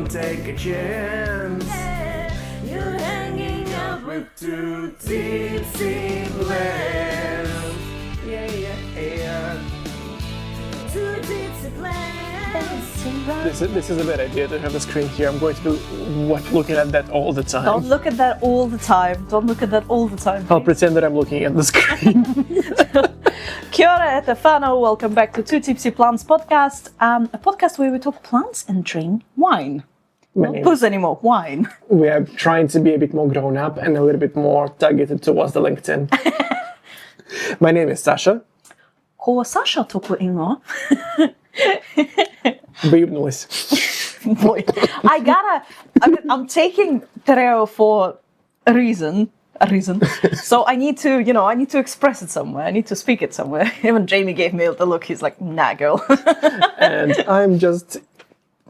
don't take a chance. Yeah, you're hanging out with two tipsy plants. Yeah. Two tipsy plants. This is a bad idea to have the screen here. I'm going to be looking at that all the time. Don't look at that all the time. Don't look at that all the time. I'll pretend that I'm looking at the screen. Kia ora e whanau, welcome back to Two Tipsy Plants podcast, a podcast where we talk plants and drink wine. Not booze anymore, wine. We are trying to be a bit more grown up and a little bit more targeted towards the LinkedIn. My name is Sasha. Ko Sasha toko ingo. Riunite. Boy, I'm taking Tereo for a reason. So I need to express it somewhere. I need to speak it somewhere. Even Jamie gave me the look. He's like, nah, girl. And I'm just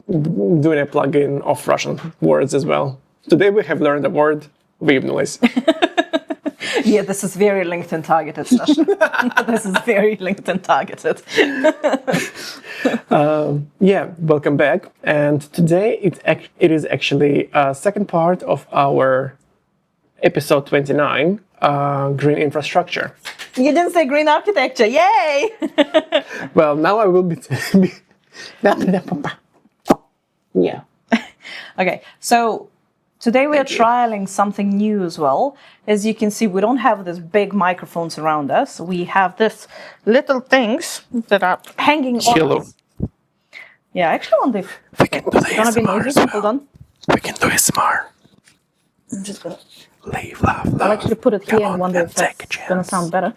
doing a plug-in of Russian words as well. Today we have learned the word Riunite. Yeah, this is very LinkedIn targeted, Sasha. This is very LinkedIn targeted. Welcome back. And today it is actually a second part of our episode 29, green infrastructure. You didn't say green architecture, yay! Well, now I will be... Yeah. Okay, so today we are trialing something new as well. As you can see, we don't have these big microphones around us. We have these little things that are hanging on us. Yeah, I actually wonder if we can do the gonna be ASMR noisy. as well. Hold on. We can do ASMR. I'm just gonna... Leave, love. I'll actually put it here and wonder if take that's a gonna chance. sound better.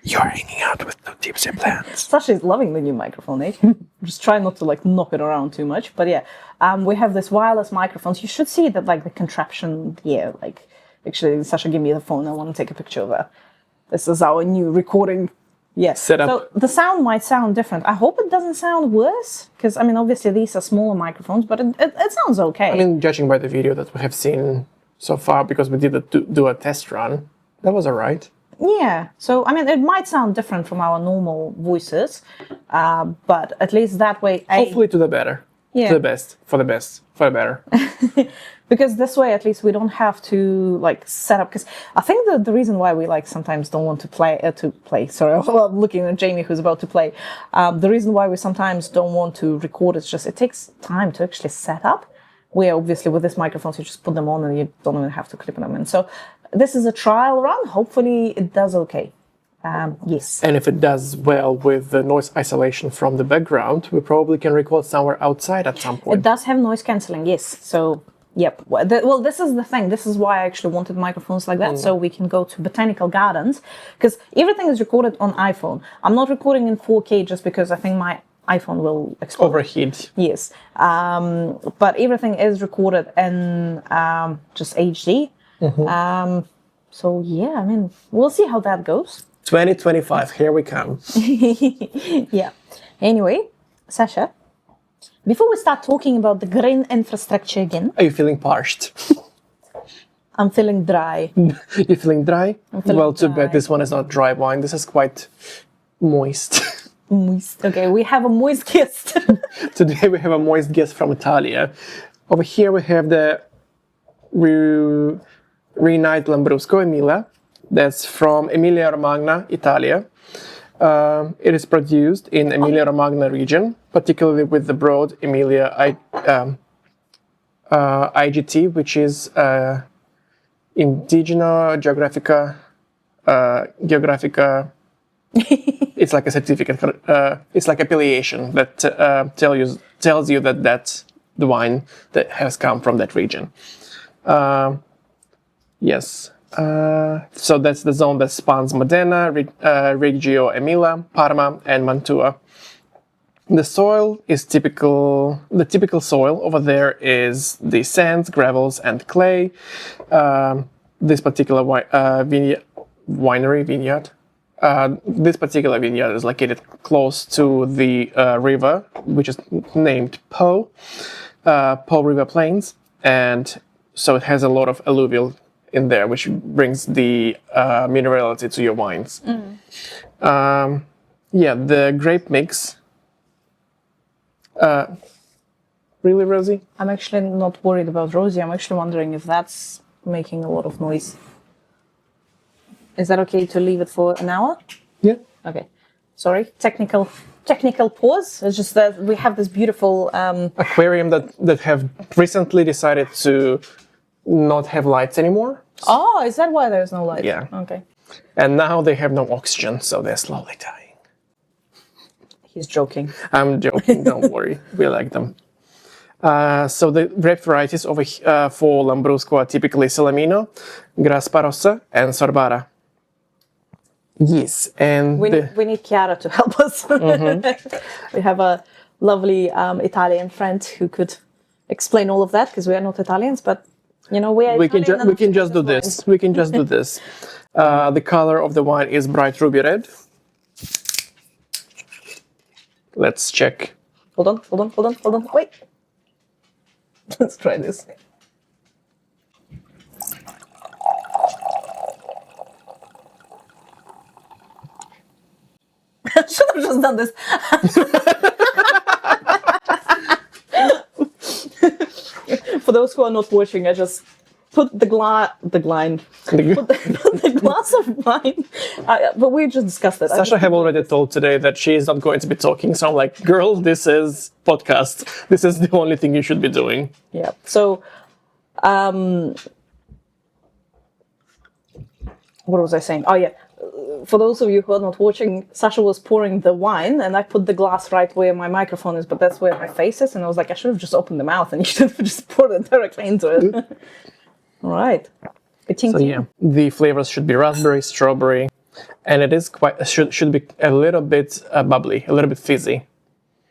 You're hanging out with two tipsy plants. Sasha is loving the new microphone, eh? Just try not to knock it around too much. But yeah, we have this wireless microphones. You should see that the contraption here. Actually, Sasha gave me the phone. I want to take a picture of that. This is our new recording. Yes. Setup. So the sound might sound different. I hope it doesn't sound worse, because obviously these are smaller microphones, but it sounds okay. Judging by the video that we have seen so far, because we did do a test run, that was alright. Yeah, so it might sound different from our normal voices, but at least that way, Hopefully to the better. Yeah. To the best. For the best. For the better. Because this way, at least we don't have to set up. Because I think the reason why we sometimes don't want to play. Sorry, I'm looking at Jamie who's about to play. The reason why we sometimes don't want to record is just it takes time to actually set up. Where obviously with these microphones you just put them on and you don't even have to clip them in. So this is a trial run. Hopefully it does okay. Yes. And if it does well with the noise isolation from the background, we probably can record somewhere outside at some point. It does have noise cancelling, yes. So, yep. Well, this is the thing. This is why I actually wanted microphones like that, so we can go to botanical gardens. Because everything is recorded on iPhone. I'm not recording in 4K just because I think my iPhone will explode. Overheat. Yes. But everything is recorded in just HD. So, yeah, we'll see how that goes. 2025, here we come. Yeah. Anyway, Sasha, before we start talking about the green infrastructure again... Are you feeling parched? I'm feeling dry. You're feeling dry? Well, too dry. bad this one is not dry wine. This is quite moist. Moist. Okay, we have a moist guest. Today we have a moist guest from Italia. Over here we have the Riunite Lambrusco Emilia. That's from Emilia-Romagna, Italia. It is produced in Emilia-Romagna region, particularly with the broad Emilia IGT, which is Indigena Geographica. It's like a certificate. It's like affiliation that tells you that that's the wine that has come from that region. Yes. So that's the zone that spans Modena, Reggio Emilia, Parma, and Mantua. The soil is typical. The typical soil over there is the sands, gravels, and clay. This particular vineyard. This particular vineyard is located close to the river, which is named Po River Plains, and so it has a lot of alluvial in there, which brings the minerality to your wines. The grape mix. really, Rosie? I'm actually not worried about Rosie. I'm actually wondering if that's making a lot of noise. Is that okay to leave it for an hour? Yeah. Okay. Sorry, technical pause. It's just that we have this beautiful Aquarium that have recently decided to not have lights anymore. Oh, is that why there's no light? Yeah. Okay. And now they have no oxygen, so they're slowly dying. He's joking. I'm joking, don't worry. We like them. So the grape varieties for Lambrusco are typically Salamino, Graspa Rossa, and Sorbara. Yes, and We need Chiara to help us. We have a lovely Italian friend who could explain all of that because we are not Italians, but you know we can just do this. We can just do this. The color of the wine is bright ruby red. Let's check. Hold on. Wait. Let's try this. I should have just done this. For those who are not watching, I just put the glass of wine. But we just discussed it. Sasha have already told today that she is not going to be talking, so I'm like, girl, this is podcast. This is the only thing you should be doing. Yeah. So, what was I saying? Oh yeah. For those of you who are not watching, Sasha was pouring the wine, and I put the glass right where my microphone is, but that's where my face is, and I was like, I should have just opened the mouth, and you should have just poured it directly into it. All right. So yeah, the flavors should be raspberry, strawberry, and it is should be a little bit bubbly, a little bit fizzy.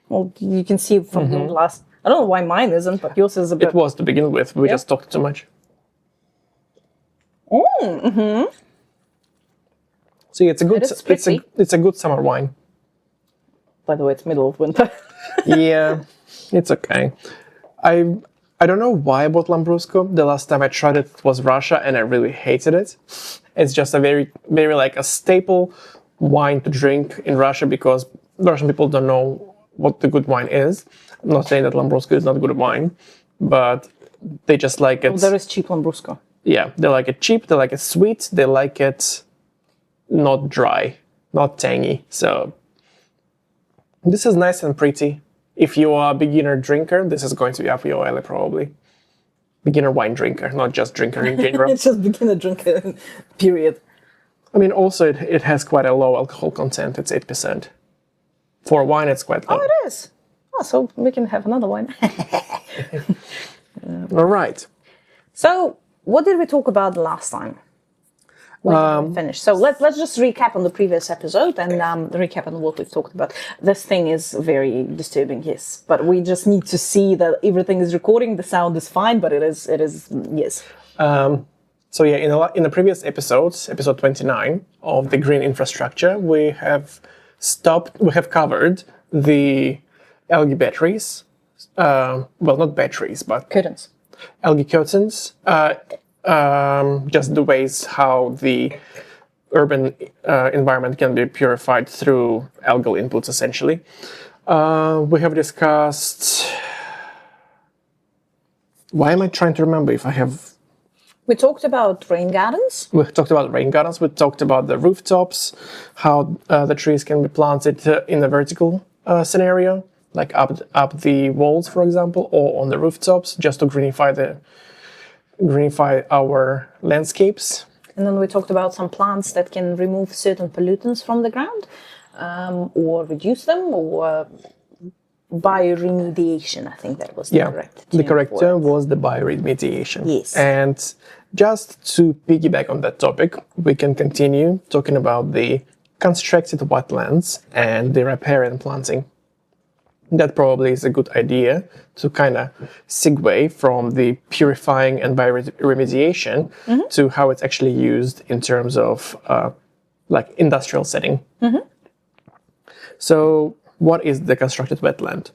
Well, you can see from your glass. I don't know why mine isn't, but yours is a bit. It was to begin with. We just talked too much. So yeah, it's a good summer wine. By the way, it's middle of winter. Yeah, it's okay. I don't know why I bought Lambrusco. The last time I tried it was Russia, and I really hated it. It's just a very, very like a staple wine to drink in Russia because Russian people don't know what the good wine is. I'm not saying that Lambrusco is not good wine, but they just like it. Well, there is cheap Lambrusco. Yeah, they like it cheap. They like it sweet. They like it not dry, not tangy. So this is nice and pretty. If you are a beginner drinker, this is going to be up your alley probably. Beginner wine drinker, not just drinker in general. It's just beginner drinker, period. I mean, also it has quite a low alcohol content. It's 8%. For wine, it's quite low. Oh, it is. Oh, so we can have another one. All right. So, what did we talk about last time? We finished. So let's just recap on the previous episode and recap on what we've talked about. This thing is very disturbing, yes, but we just need to see that everything is recording. The sound is fine, but it is yes. So yeah, in the previous episodes, episode 29 of the green infrastructure, we have covered the algae batteries. Well, not batteries, but Curtains. Algae curtains. Just the ways how the urban environment can be purified through algal inputs, essentially. We have discussed... Why am I trying to remember if I have... We talked about rain gardens. We talked about rain gardens. We talked about the rooftops, how the trees can be planted in a vertical scenario, like up the walls, for example, or on the rooftops, just to greenify our landscapes. And then we talked about some plants that can remove certain pollutants from the ground, or reduce them, or bioremediation. I think that was the correct term. The correct term was the bioremediation. Yes. And just to piggyback on that topic, we can continue talking about the constructed wetlands and the riparian planting. That probably is a good idea to kind of segue from the purifying and bioremediation to how it's actually used in terms of like industrial setting. So what is the constructed wetland?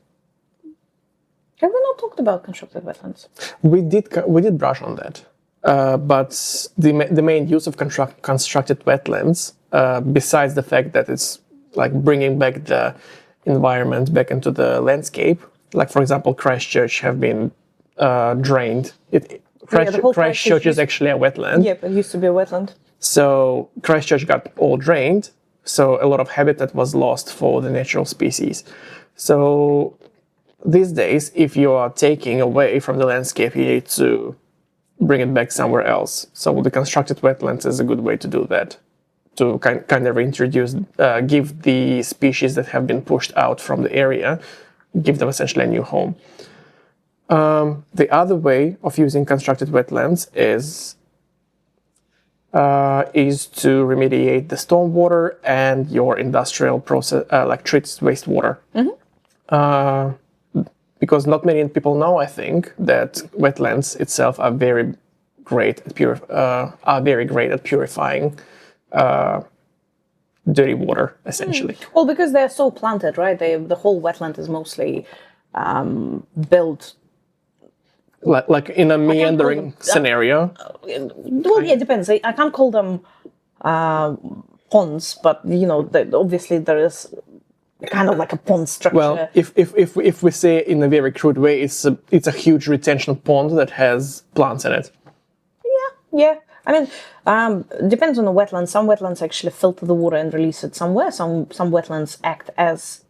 Have we not talked about constructed wetlands? We did brush on that, but the main use of constructed wetlands, besides the fact that it's like bringing back the environment back into the landscape, Like, for example, Christchurch have been drained. the whole Christchurch is actually a wetland. Yep, it used to be a wetland. So Christchurch got all drained. So a lot of habitat was lost for the natural species. So these days, if you are taking away from the landscape, you need to bring it back somewhere else. So the constructed wetlands is a good way to do that, to kind of reintroduce, give the species that have been pushed out from the area, give them essentially a new home. The other way of using constructed wetlands is to remediate the stormwater and your industrial process, like treated wastewater. Because not many people know, I think, that wetlands itself are very great at purifying dirty water, essentially. Well, because they're so planted, right? The whole wetland is mostly built. Like in a meandering scenario. Well, yeah, it depends. I can't call them ponds, but obviously there is kind of like a pond structure. Well, if we say it in a very crude way, it's a huge retention pond that has plants in it. Yeah. I mean, depends on the wetland. Some wetlands actually filter the water and release it somewhere. Some wetlands act as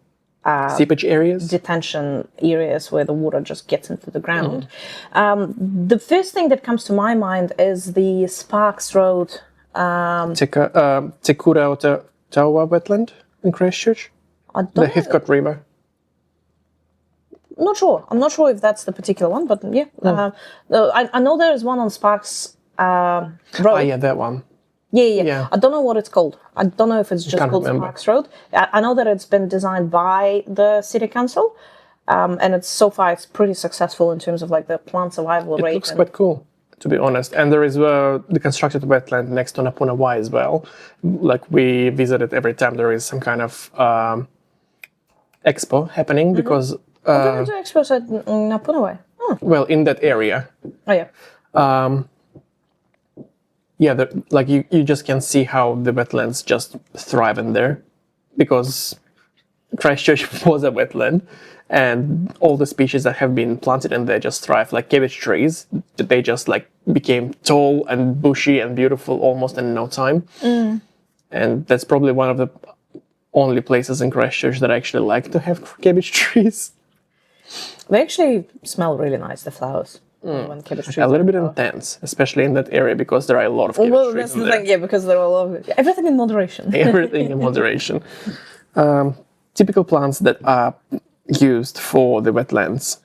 seepage areas, detention areas where the water just gets into the ground. The first thing that comes to my mind is the Sparks Road. Te Kura o Taua wetland in Christchurch. The Heathcote River. Not sure. I'm not sure if that's the particular one, but yeah. I know there is one on Sparks Road. Oh, yeah, that one. Yeah. I don't know what it's called. I don't know if it's just called Sparks Road. I know that it's been designed by the city council, and it's pretty successful in terms of like the plant survival rate. It looks quite cool, to be honest. And there is the constructed wetland next to Napuna Wai as well. Like we visit it every time there is some kind of expo happening because. What do you do expos at Napuna Wai? Well, in that area. Oh yeah. Yeah, like you just can see how the wetlands just thrive in there, because Christchurch was a wetland, and all the species that have been planted in there just thrive, like cabbage trees. They just like became tall and bushy and beautiful almost in no time. And that's probably one of the only places in Christchurch that I actually like to have cabbage trees. They actually smell really nice, the flowers. When cabbage trees A little bit intense, especially in that area, because there are a lot of cabbage well, trees that's in the there. thing, yeah, because there are a lot of everything in moderation. Everything in moderation. Typical plants that are used for the wetlands: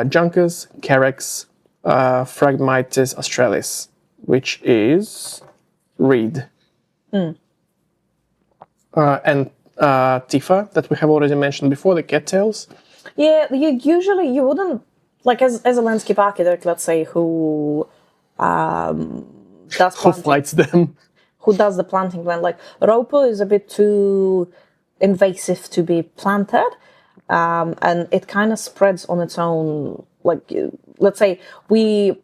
Juncus, Carex, Phragmites australis, which is reed, and Tifa that we have already mentioned before, the cattails. Yeah, you wouldn't, like as a landscape architect, let's say, who does Who flights them? who does the planting plan. Like Raupo is a bit too invasive to be planted, and it kind of spreads on its own. Like, let's say we're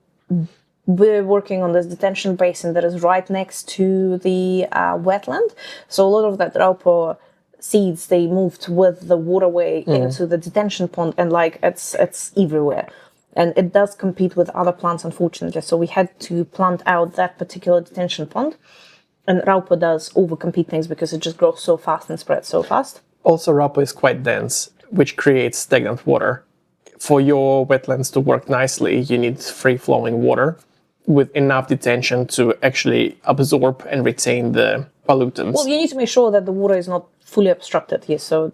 working on this detention basin that is right next to the wetland, so a lot of that Raupo seeds, they moved with the waterway into the detention pond, and like it's everywhere, and it does compete with other plants, unfortunately. So we had to plant out that particular detention pond, and Raupo does overcompete things because it just grows so fast and spreads so fast. Also, Raupo is quite dense, which creates stagnant water. For your wetlands to work nicely, you need free-flowing water with enough detention to actually absorb and retain the pollutants. Well, you need to make sure that the water is not fully obstructed here, so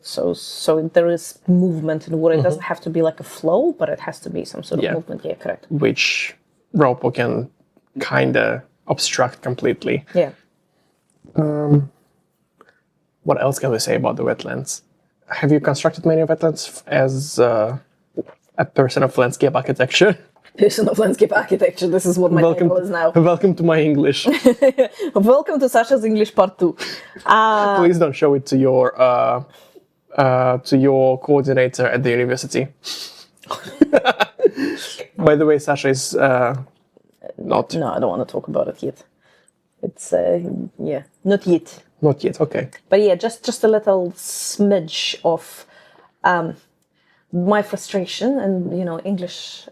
there is movement in the water. It doesn't have to be like a flow, but it has to be some sort of movement. Yeah, correct. Which Raupo can kind of obstruct completely. Yeah. What else can we say about the wetlands? Have you constructed many wetlands as a person of landscape architecture? Person of landscape architecture. This is what my title is now. Welcome to my English. Welcome to Sasha's English Part 2. Please don't show it to your coordinator at the university. By the way, Sasha is not. No, I don't want to talk about it yet. It's not yet. Not yet. Okay. But yeah, just a little smidge of my frustration and English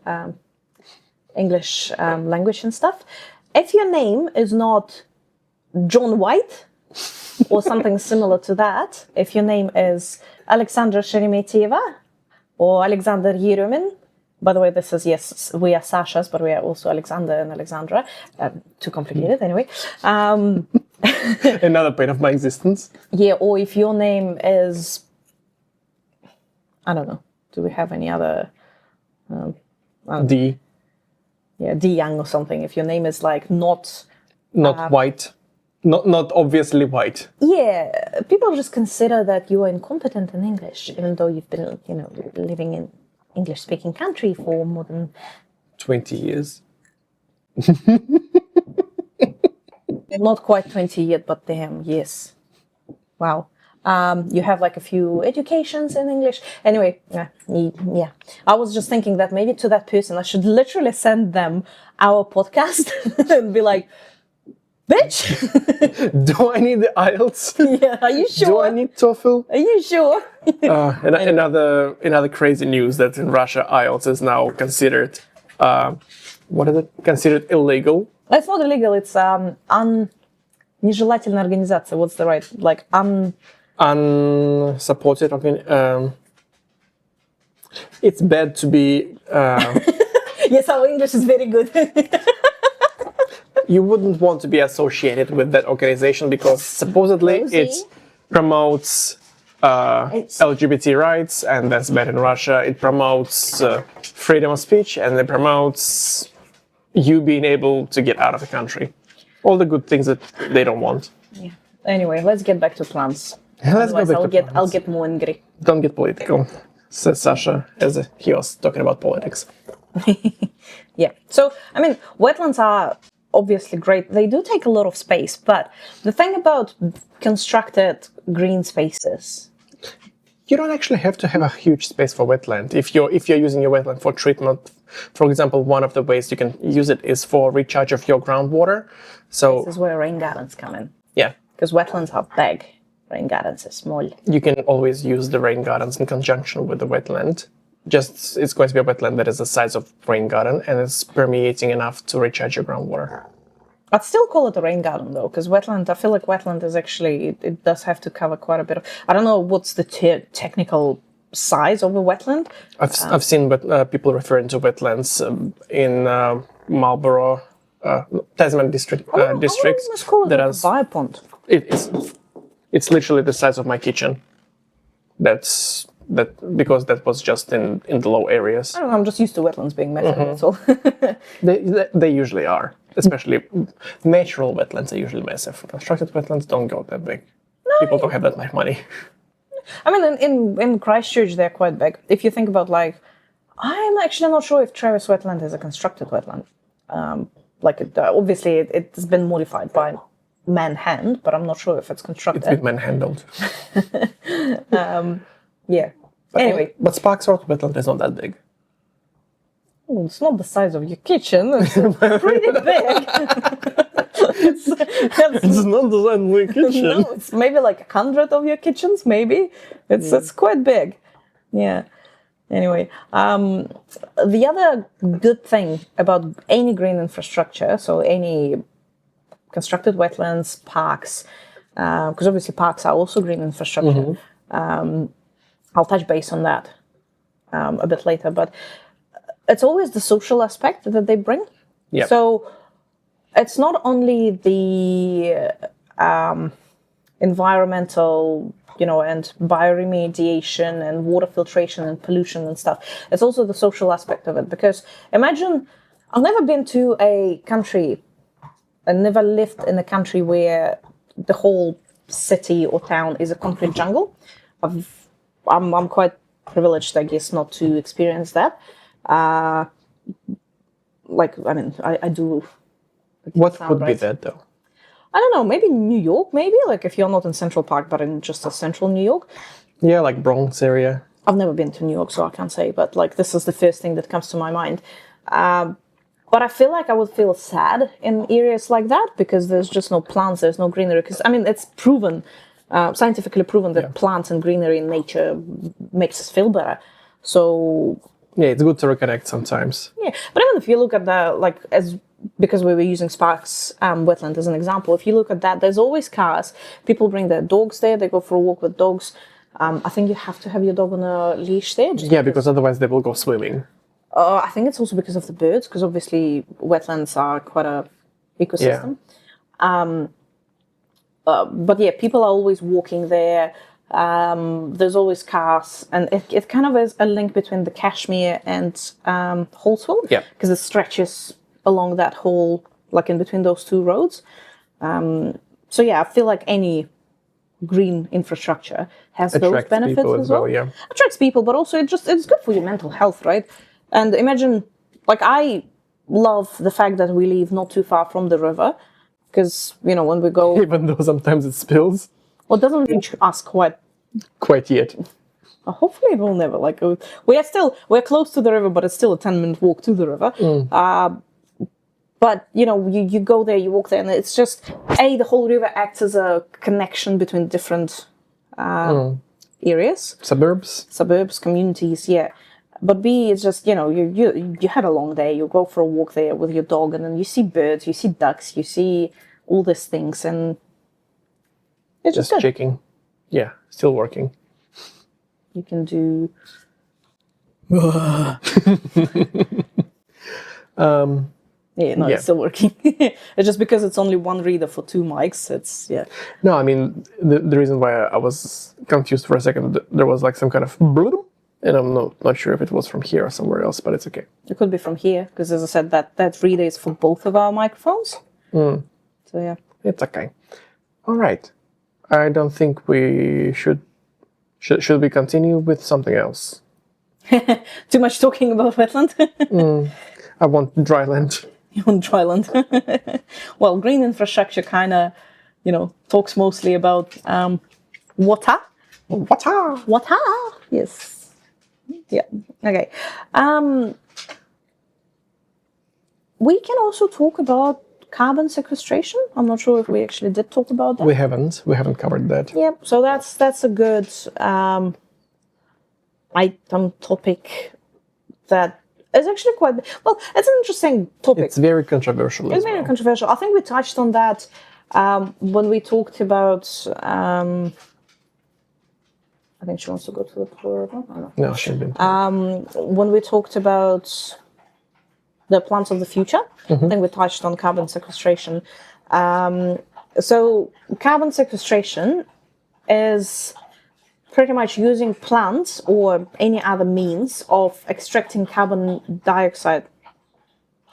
language and stuff. If your name is not John White or something similar to that, if your name is Alexandra Sheremetьeva or Alexander Yeremin, by the way, this is, yes, we are Sashas, but we are also Alexander and Alexandra. Too complicated, anyway. Another pain of my existence. Yeah, or if your name is, I don't know, do we have any other? D. Yeah, D Young or something. If your name is like not white. Not obviously white. Yeah, people just consider that you are incompetent in English, even though you've been, living in English-speaking country for more than 20 years. Not quite 20 yet, but damn, yes. Wow. You have like a few educations in English. Anyway, yeah. I was just thinking that maybe to that person, I should literally send them our podcast and be like, bitch! Do I need the IELTS? Yeah, are you sure? Do I need TOEFL? Are you sure? Another crazy news that in Russia IELTS is now considered, what is it? Considered illegal. It's not illegal. It's нежелательная организация. What's the right unsupported. It's bad to be. Yes, our English is very good. You wouldn't want to be associated with that organization because supposedly it promotes LGBT rights, and that's bad in Russia. It promotes freedom of speech, and it promotes you being able to get out of the country. All the good things that they don't want. Yeah. Anyway, let's get back to plans. Let's go back to plans. I'll get more angry. Don't get political, says Sasha as he was talking about politics. Yeah. So, wetlands are obviously great. They do take a lot of space, but the thing about constructed green spaces, you don't actually have to have a huge space for wetland. If you're using your wetland for treatment, for example, one of the ways you can use it is for recharge of your groundwater. So this is where rain gardens come in. Yeah. Because wetlands are big, rain gardens are small. You can always use the rain gardens in conjunction with the wetland. Just it's going to be a wetland that is the size of rain garden and it's permeating enough to recharge your groundwater. I'd still call it a rain garden though, because wetland, I feel like wetland is actually, it does have to cover quite a bit of, I don't know what's the technical size of a wetland. I've seen people referring to wetlands in Marlborough, Tasman district. Let's call it a fire pond. It's literally the size of my kitchen. Because that was just in the low areas. I don't know, I'm just used to wetlands being measured, that's all. They usually are. Especially natural wetlands are usually massive. Constructed wetlands don't go that big. No, People don't have that much money. In Christchurch, they're quite big. If you think about, I'm actually not sure if Travis Wetland is a constructed wetland. Obviously, it's been modified by man-hand, but I'm not sure if it's constructed. It's been man-handled. Yeah. Anyway. But Sparks Road wetland is not that big. Oh, it's not the size of your kitchen. It's pretty big. It's not the size of my kitchen. No, it's maybe 100 of your kitchens, maybe. It's quite big. Yeah. Anyway, the other good thing about any green infrastructure, so any constructed wetlands, parks, because obviously parks are also green infrastructure. I'll touch base on that a bit later, but it's always the social aspect that they bring. Yep. So it's not only the environmental, and bioremediation and water filtration and pollution and stuff. It's also the social aspect of it. Because imagine, I've never been to a country and never lived in a country where the whole city or town is a concrete jungle. I'm quite privileged, I guess, not to experience that. I do. What would be that, though? I don't know, maybe New York, maybe? If you're not in Central Park, but in just a central New York. Yeah, Bronx area. I've never been to New York, so I can't say, but this is the first thing that comes to my mind. But I feel like I would feel sad in areas like that because there's just no plants, there's no greenery. Because, it's proven, scientifically proven that plants and greenery in nature makes us feel better. So Yeah, it's good to reconnect sometimes. yeah, but even if you look at the because we were using Sparks wetland as an example, if you look at that, there's always cars. People bring their dogs there. They go for a walk with dogs. I think you have to have your dog on a leash there. Yeah, because otherwise they will go swimming. I think it's also because of the birds, because obviously wetlands are quite a ecosystem. But yeah, people are always walking there. There's always cars, and it kind of is a link between the Kashmir and Holswell. Yeah. Because it stretches along that whole, like in between those two roads. So yeah, I feel like any green infrastructure has those Attracts benefits people as well. yeah. Attracts people, but also it's good for your mental health, right? And imagine, like, I love the fact that we live not too far from the river, because when we go, Even though sometimes it spills. well, it doesn't reach us Quite yet. hopefully it will never. Like, we're close to the river, but it's still a 10-minute walk to the river. But you go there, you walk there, and it's just the whole river acts as a connection between different areas, suburbs, communities. Yeah, but B, it's just you had a long day. You go for a walk there with your dog, and then you see birds, you see ducks, you see all these things, and it's just good. Checking. Yeah, still working. You can do. It's still working. It's just because it's only one reader for 2 mics. It's No, I mean the reason why I was confused for a second, there was like some kind of bloop, and I'm not sure if it was from here or somewhere else, but it's okay. It could be from here, because as I said, that reader is for both of our microphones. So yeah, It's okay. All right. I don't think we should we continue with something else. too much talking about wetland. I want dryland. On dryland. Well, green infrastructure kind of, talks mostly about water. Water. Yes. Yeah. Okay. We can also talk about carbon sequestration. I'm not sure if we actually did talk about that. We haven't covered that. Yeah. So that's a good item topic that is actually quite well. It's an interesting topic. It's very controversial. It's very controversial. I think we touched on that when we talked about. I think she wants to go to the plural. No, she didn't. When we talked about the plants of the future, I think we touched on carbon sequestration. So carbon sequestration is pretty much using plants or any other means of extracting carbon dioxide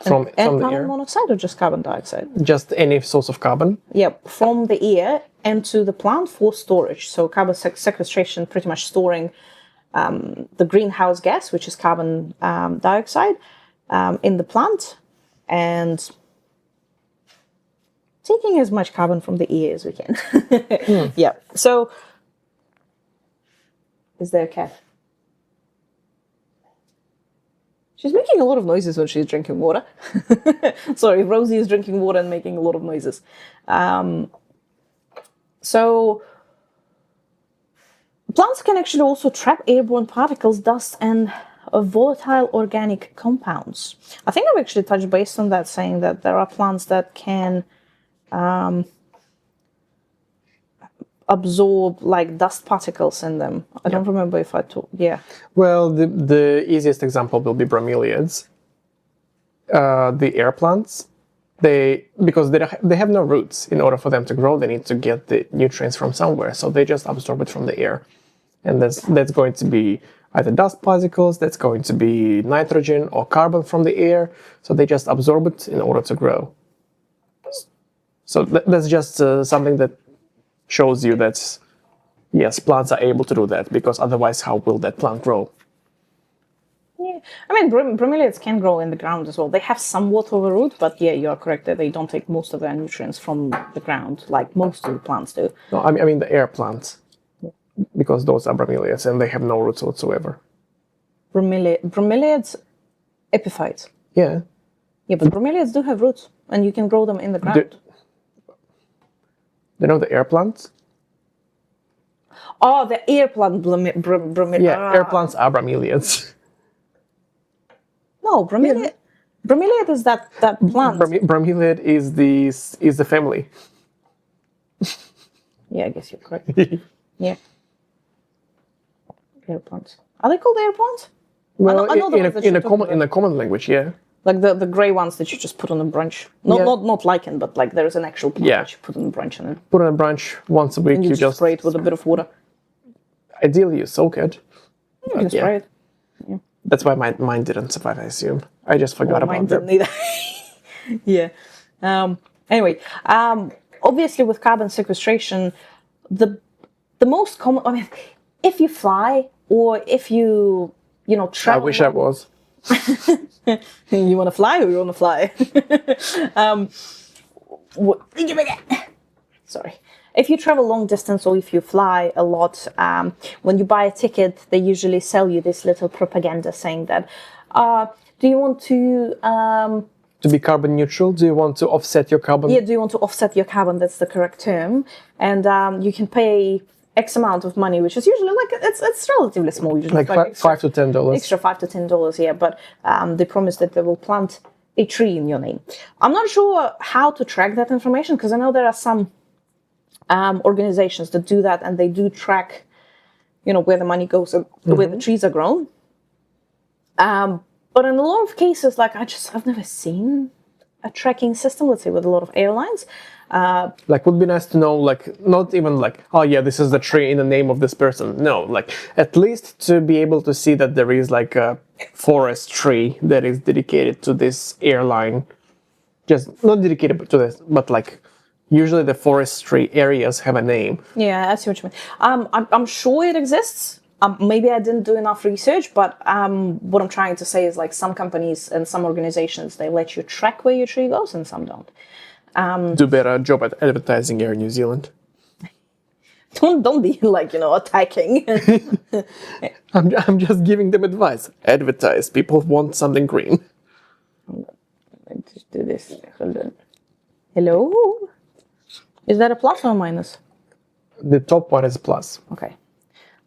from the carbon air? monoxide, or just carbon dioxide? Just any source of carbon? Yeah, from the air into the plant for storage. So carbon sequestration, pretty much storing the greenhouse gas, which is carbon dioxide, in the plant, and taking as much carbon from the air as we can. Yeah. So, is there a cat? She's making a lot of noises when she's drinking water. Sorry, Rosie is drinking water and making a lot of noises. So, plants can actually also trap airborne particles, dust, and volatile organic compounds. I think I've actually touched base on that, saying that there are plants that can absorb like dust particles in them. I don't remember if I told. Yeah. Well, the easiest example will be bromeliads. The air plants, because they have no roots. In order for them to grow, they need to get the nutrients from somewhere. So they just absorb it from the air, and that's going to be either dust particles, that's going to be nitrogen or carbon from the air. So they just absorb it in order to grow. So that's just something that shows you that, yes, plants are able to do that, because otherwise how will that plant grow? Yeah, I mean, bromeliads can grow in the ground as well. They have somewhat of a root, but yeah, you are correct that they don't take most of their nutrients from the ground, like most of the plants do. No, I mean the air plants, because those are bromeliads and they have no roots whatsoever. Bromeliads, epiphytes. Yeah. Yeah, but bromeliads do have roots, and you can grow them in the ground. You know the air plants? Oh, the air plant Air plants are bromeliads. No, bromeliad. Bromeliad is that plant. Bromeliad is the family. Yeah, I guess you're correct. Yeah. Air plants. Are they called air plants? Well, I know the ones that in you're a talking common in a common language, yeah. Like the grey ones that you just put on a branch. Not lichen, but like there's an actual plant Yeah. that you put on a branch and then Put on a branch once a week. you just spray it with a bit of water. Ideally you soak it. You can spray it. That's why mine didn't survive, I assume. I just forgot Mine about them. didn't either. Yeah. Anyway, obviously with carbon sequestration, the most common. I mean, if you fly or if you I travel. wish I was. You want to fly or you want to fly? Sorry. If you travel long distance or if you fly a lot, when you buy a ticket, they usually sell you this little propaganda saying that, do you want to... To be carbon neutral, do you want to offset your carbon? Yeah, do you want to offset your carbon? That's the correct term. And you can pay X amount of money, which is usually like, it's relatively small. Usually Like $5 to $10. Extra $5 to $10, yeah. But they promise that they will plant a tree in your name. I'm not sure how to track that information because I know there are some organizations that do that and they do track, where the money goes and where the trees are grown. But in a lot of cases, like I've never seen a tracking system, let's say with a lot of airlines. Like, would be nice to know, like, not even like, oh yeah, this is the tree in the name of this person. No, like, at least to be able to see that there is like a forest tree that is dedicated to this airline. Just not dedicated to this, but like, usually the forestry areas have a name. Yeah, I see what you mean. I'm sure it exists. Maybe I didn't do enough research, but what I'm trying to say is like some companies and some organizations, they let you track where your tree goes and some don't. Do better job at advertising here in New Zealand. Don't be like, attacking. I'm just giving them advice. Advertise. People want something green. Let's just do this. Hold on. Hello? Is that a plus or a minus? The top one is plus. Okay.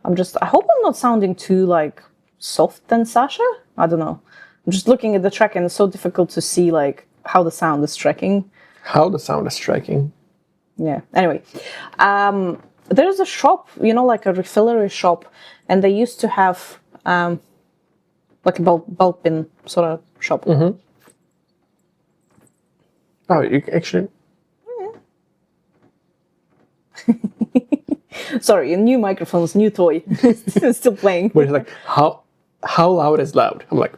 I hope I'm not sounding too like soft than Sasha. I don't know. I'm just looking at the track and it's so difficult to see like how the sound is tracking. How the sound is tracking. Yeah. Anyway, there's a shop, like a refillery shop, and they used to have like a bulk bin sort of shop. Mm-hmm. Oh, you actually. Sorry, new microphones, new toy. Still playing. But it's like, how loud is loud? I'm like,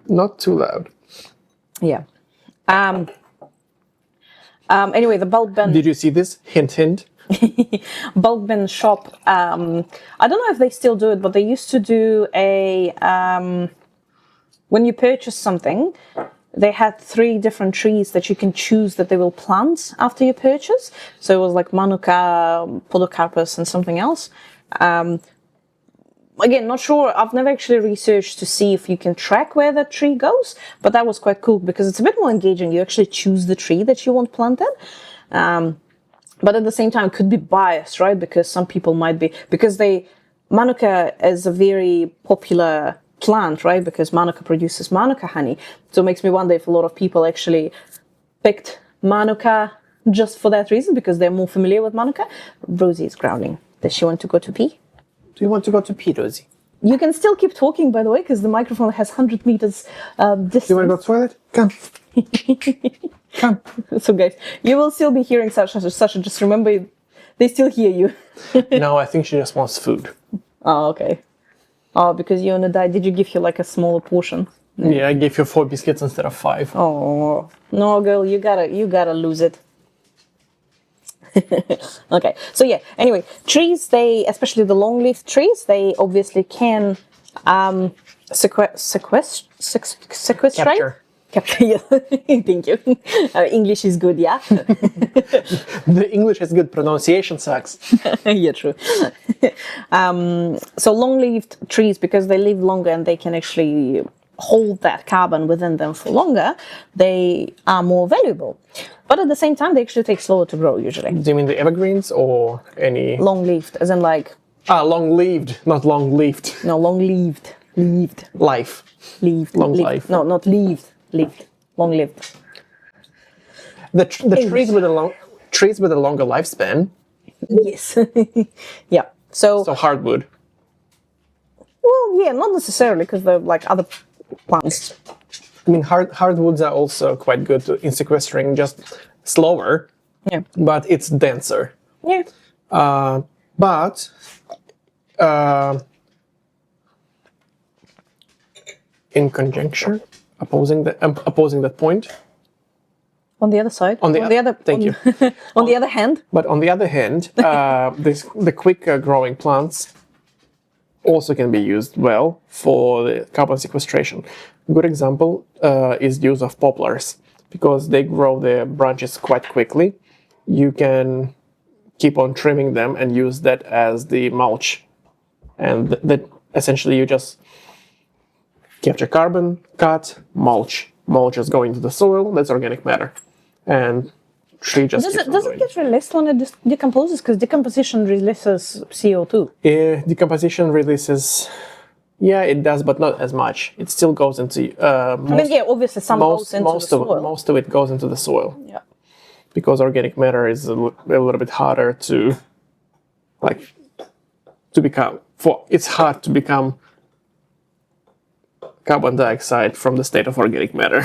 not too loud. Yeah. Anyway, the bulk bin. Did you see this? Hint, hint. Bulk bin shop. I don't know if they still do it, but they used to do a. When you purchase something, they had 3 different trees that you can choose that they will plant after you purchase. So it was like Manuka, Podocarpus, and something else. Again, not sure. I've never actually researched to see if you can track where that tree goes, but that was quite cool because it's a bit more engaging. You actually choose the tree that you want planted. But at the same time, it could be biased, right? Because some people might be, Manuka is a very popular plant, right? Because Manuka produces Manuka honey. So it makes me wonder if a lot of people actually picked Manuka just for that reason, because they're more familiar with Manuka. Rosie is growling. Does she want to go to pee? Do you want to go to pee, Rosie? You can still keep talking, by the way, because the microphone has 100 meters distance. Do you want to go to the toilet? Come. Come. So guys, you will still be hearing Sasha. Just remember, they still hear you. No, I think she just wants food. Oh, okay. Oh, because you on a diet, did you give her like a smaller portion? Yeah, I gave you 4 biscuits instead of 5. Oh, no, girl, you gotta lose it. Okay, so yeah, anyway, trees, especially the long-leaf trees, they obviously can sequestrate? Capture, yeah. Thank you. English is good, yeah? The English has good pronunciation, sucks. Yeah, true. So long-leaved trees, because they live longer and they can actually hold that carbon within them for longer, they are more valuable. But at the same time, they actually take slower to grow usually. Do you mean the evergreens or any? Long-leaved, as in like... Long-leaved, not long-leaved. No, long-leaved. Leaved. Life. Leaved. Long leaved. life. No, not leaved. Leaved. Long-lived. The trees with a longer lifespan. Yes. Yeah. So hardwood. Well, yeah, not necessarily, because they're like other plants. I mean, hardwoods are also quite good in sequestering, just slower. Yeah. But it's denser. Yeah. But in conjecture, opposing that point. On the other side. Thank you. On the other hand. But on the other hand, the quicker growing plants also can be used well for the carbon sequestration. A good example is the use of poplars, because they grow their branches quite quickly. You can keep on trimming them and use that as the mulch. And that essentially you just capture carbon, cut, mulch. Mulch is going to the soil, that's organic matter. And tree just Does it get released when it decomposes? Because decomposition releases CO2. Decomposition releases... Yeah, it does, but not as much. It still goes into... obviously some goes into the soil. Most of it goes into the soil. Yeah. Because organic matter is a little bit harder to become... It's hard to become carbon dioxide from the state of organic matter.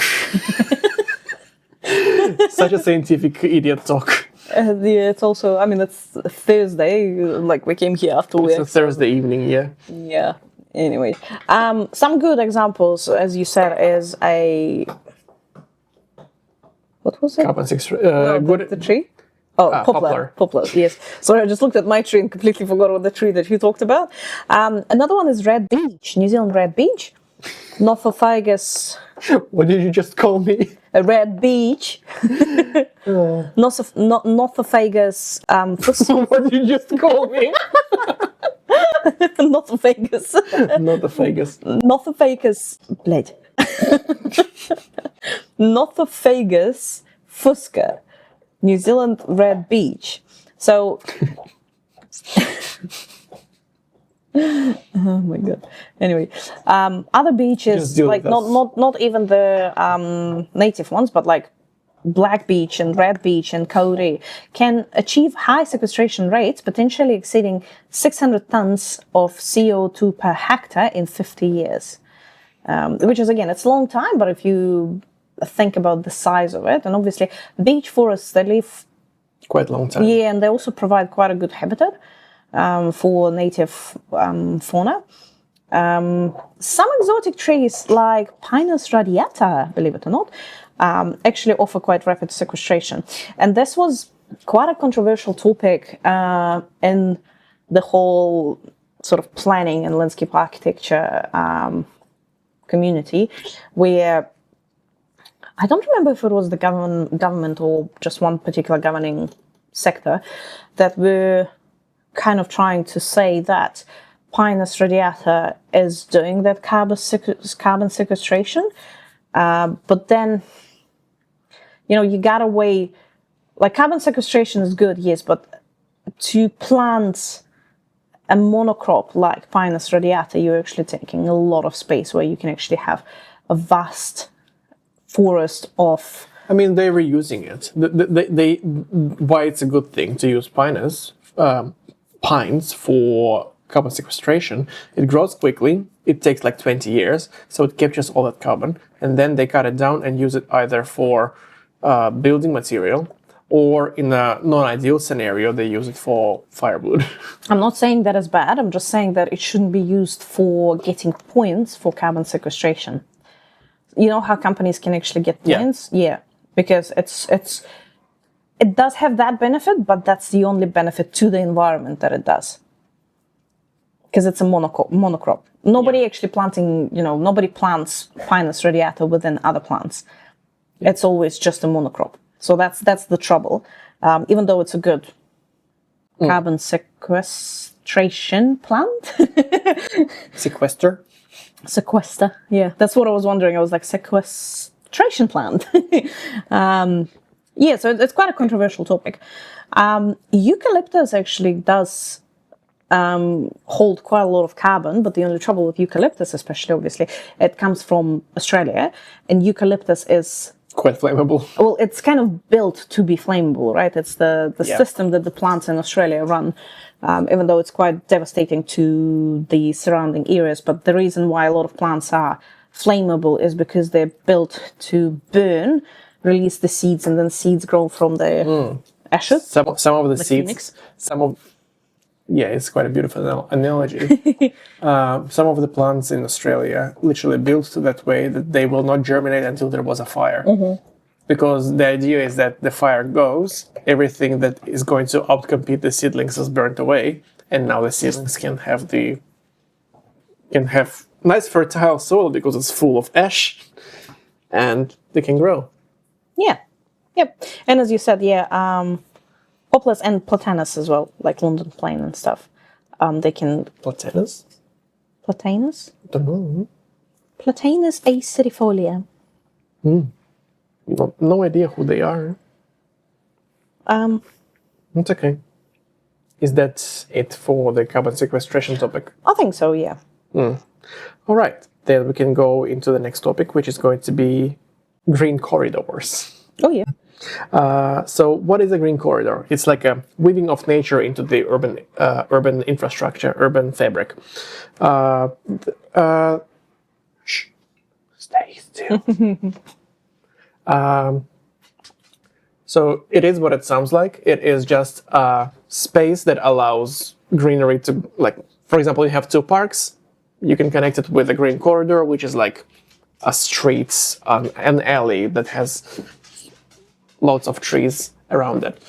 Such a scientific idiot talk. Yeah, it's also, it's Thursday, like we came here after work. It's a Thursday evening, yeah. Yeah, anyway. Some good examples, as you said, is a... What was it? Carbon sequestration. The tree? Oh, poplar. Poplar, yes. Sorry, I just looked at my tree and completely forgot what the tree that you talked about. Another one is red beech, New Zealand red beech. Nothofagus. What did you just call me? A red beech. Nothofagus. What did you just call me? Nothofagus. Nothofagus. Nothofagus. Blade. Nothofagus fusca. New Zealand red beech. So. Oh my god. Anyway, other beaches, like not even the native ones, but like black beech and red beech and kauri, can achieve high sequestration rates, potentially exceeding 600 tons of CO2 per hectare in 50 years. Which is, again, it's a long time, but if you think about the size of it, and obviously beech forests, they live quite a long time. Yeah, and they also provide quite a good habitat. For native fauna. Some exotic trees like Pinus radiata, believe it or not, actually offer quite rapid sequestration. And this was quite a controversial topic in the whole sort of planning and landscape architecture community, where I don't remember if it was the government or just one particular governing sector that were kind of trying to say that Pinus radiata is doing that carbon sequestration, but then, you gotta weigh, like carbon sequestration is good, yes, but to plant a monocrop like Pinus radiata, you're actually taking a lot of space where you can actually have a vast forest of... they're reusing it. Why it's a good thing to use pines for carbon sequestration. It grows quickly. It takes like 20 years, so it captures all that carbon, and then they cut it down and use it either for building material, or in a non-ideal scenario, they use it for firewood. I'm not saying that is bad. I'm just saying that it shouldn't be used for getting points for carbon sequestration. You know how companies can actually get points? Yeah, because it does have that benefit, but that's the only benefit to the environment that it does. Because it's a monocrop. Nobody actually planting, nobody plants Pinus radiata within other plants. It's always just a monocrop. So that's the trouble. Even though it's a good carbon sequestration plant. Sequester? Sequester. Yeah, that's what I was wondering. I was like, sequestration plant. Yeah, so it's quite a controversial topic. Eucalyptus actually does hold quite a lot of carbon, but the only trouble with eucalyptus, especially obviously, it comes from Australia, and eucalyptus is Quite flammable. well, it's kind of built to be flammable, right? It's the Yeah. system that the plants in Australia run, even though it's quite devastating to the surrounding areas. But the reason why a lot of plants are flammable is because they're built to burn, release the seeds, and then seeds grow from the ashes. Some of the Like seeds, phoenix? it's quite a beautiful analogy. Some of the plants in Australia literally built that way that they will not germinate until there was a fire. Because the idea is that the fire goes, everything that is going to outcompete the seedlings is burnt away, and now the seedlings can have nice fertile soil because it's full of ash, and they can grow. Yeah. Yep. And as you said, poplars and platanus as well, like London plane and stuff. They can Platanus? platanus, Don't know. platanus acerifolia. No idea who they are. It's okay. Is that it for the carbon sequestration topic? I think so. Yeah. All right, then we can go into the next topic, which is going to be green corridors. Oh yeah. So, what is a green corridor? It's like a weaving of nature into the urban infrastructure, urban fabric. Stay still. So it is what it sounds like. It is just a space that allows greenery to, like, for example, you have two parks. You can connect it with a green corridor, which is like a street, an alley that has lots of trees around it,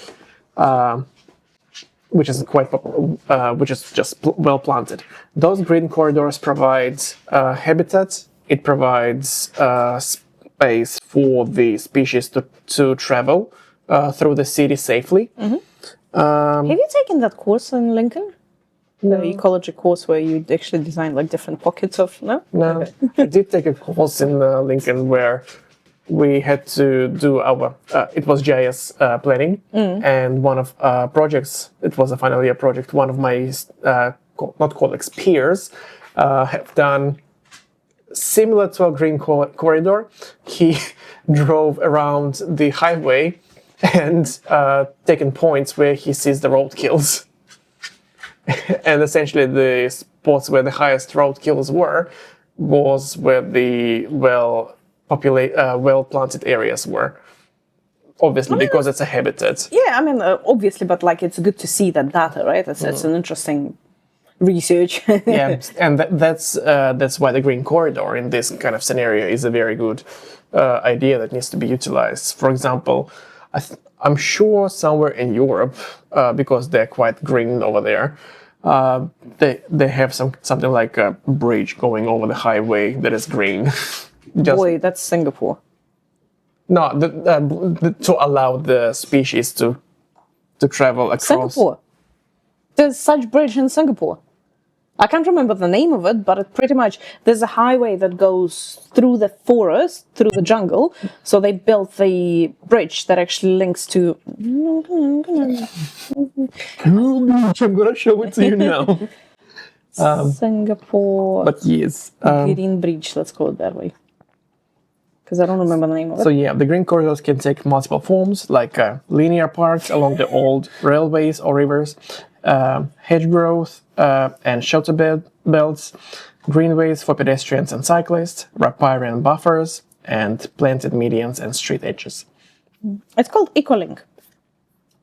which is quite which is just well planted. Those green corridors provide habitat. It provides space for the species to travel through the city safely. Have you taken that course in Lincoln? The ecology course where you actually design like different pockets of no? No, I did take a course in Lincoln where we had to do our, it was GIS planning, and one of projects, it was a final year project, one of my, not colleagues, peers, have done similar to a green corridor. He drove around the highway and taken points where he sees the roadkills. And essentially the spots where the highest roadkills was where the well-planted areas were. Obviously, because it's a habitat. Yeah, I mean, obviously, but like it's good to see that data, right? It's an interesting research. Yeah, and that's why the green corridor in this kind of scenario is a very good idea that needs to be utilized. For example, I'm sure somewhere in Europe, because they're quite green over there, they have something like a bridge going over the highway that is green. Boy, that's Singapore. No, to allow the species to travel across. Singapore. There's such bridge in Singapore. I can't remember the name of it, but it pretty much, there's a highway that goes through the forest, through the jungle. So they built the bridge that actually links to. I'm gonna show it to you now. Singapore. But yes, Green Bridge, let's call it that way. Because I don't remember the name of it. so yeah, the green corridors can take multiple forms, like linear parks along the old railways or rivers, hedge growth and shelter belts, greenways for pedestrians and cyclists, riparian buffers, and planted medians and street edges. It's called EcoLink.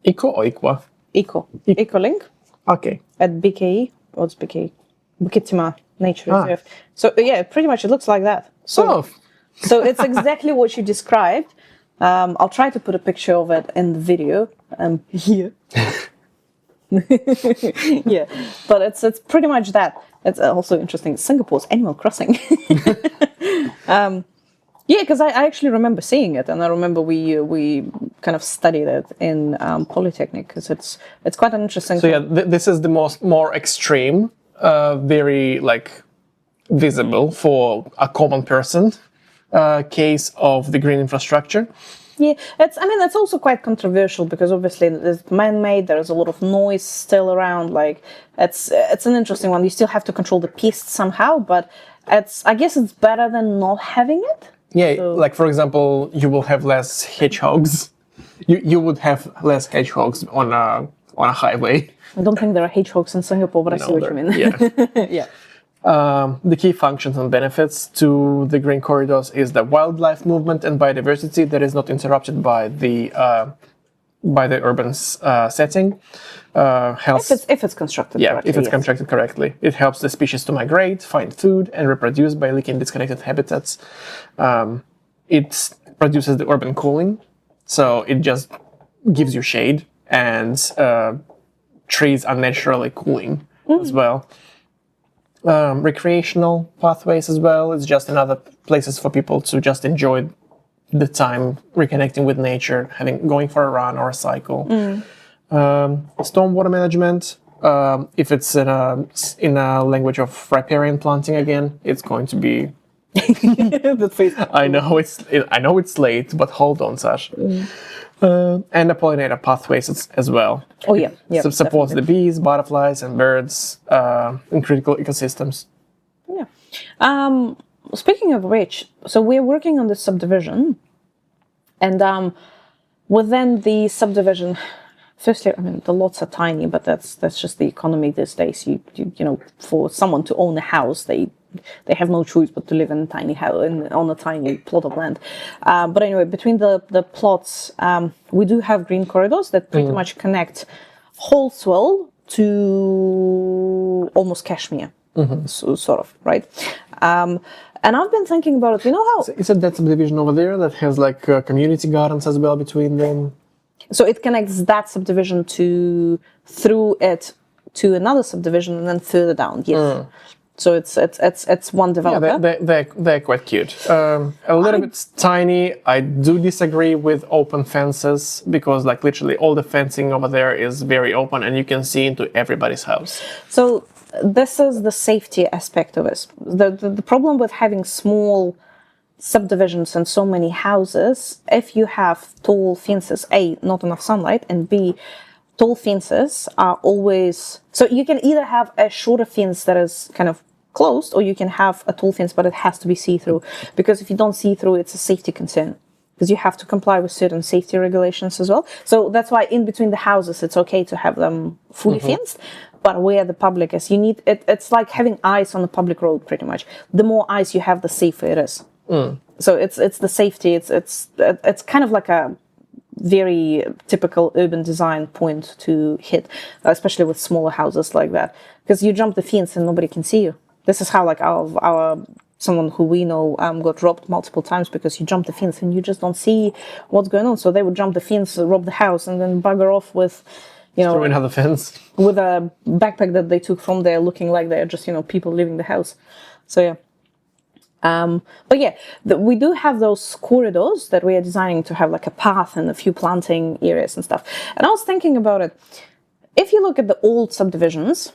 Eco or Equa? EcoLink Okay. at BKE. What's BKE? Bukit Timah Nature Reserve. So yeah, pretty much it looks like that. So it's exactly what you described. I'll try to put a picture of it in the video here. Yeah, but it's pretty much that. It's also interesting. Singapore's Animal Crossing. Yeah, because I actually remember seeing it, and I remember we kind of studied it in Polytechnic because it's quite an interesting. So yeah, this is the more extreme, very like visible for a common person case of the green infrastructure. Yeah, it's also quite controversial because obviously it's man-made. There's a lot of noise still around. Like, it's an interesting one. You still have to control the pests somehow, but I guess it's better than not having it. Yeah, So- like for example, you will have less hedgehogs. You would have less hedgehogs on a highway. I don't think there are hedgehogs in Singapore, but I see what you mean. Yeah. Yeah. The key functions and benefits to the green corridors is the wildlife movement and biodiversity that is not interrupted by the urban setting. Helps, If it's constructed yeah, correctly. if it's yes. constructed correctly. It helps the species to migrate, find food, and reproduce by linking disconnected habitats. It produces the urban cooling, so it just gives you shade, and trees are naturally cooling as well. Recreational pathways as well. It's just another places for people to just enjoy the time reconnecting with nature, going for a run or a cycle. Stormwater management. If it's in a language of riparian planting again, it's going to be. I know it's late, but hold on, Sash. And the pollinator pathways as well. Oh yeah, yeah. Supports the bees, butterflies, and birds in critical ecosystems. Yeah. Speaking of which, so we're working on the subdivision, and within the subdivision, firstly, I mean the lots are tiny, but that's just the economy these days. You know, for someone to own a house, they have no choice but to live in a tiny house on a tiny plot of land. But anyway, between the plots, we do have green corridors that pretty much connect Holswell to almost Kashmir, so, sort of, right? And I've been thinking about it. You know how? Is it that subdivision over there that has like community gardens as well between them? So it connects that subdivision through it to another subdivision and then further down. Yes. So it's one developer. Yeah, they're quite cute. A little bit tiny. I do disagree with open fences because, like, literally all the fencing over there is very open, and you can see into everybody's house. So this is the safety aspect of it. The problem with having small subdivisions and so many houses, if you have tall fences, A, not enough sunlight, and B, tall fences are always... So you can either have a shorter fence that is kind of closed, or you can have a tall fence, but it has to be see-through. Because if you don't see through, it's a safety concern. Because you have to comply with certain safety regulations as well. So that's why in between the houses, it's okay to have them fully fenced. But where the public is, you need... It's like having ice on a public road, pretty much. The more ice you have, the safer it is. So it's the safety. It's kind of like a very typical urban design point to hit, especially with smaller houses like that, because you jump the fence and nobody can see you. This is how like our someone who we know got robbed multiple times because you jump the fence and you just don't see what's going on. So they would jump the fence, rob the house, and then bugger off with, through another fence with a backpack that they took from there, looking like they're just people leaving the house. So yeah. But yeah, we do have those corridors that we are designing to have like a path and a few planting areas and stuff. And I was thinking about it. If you look at the old subdivisions,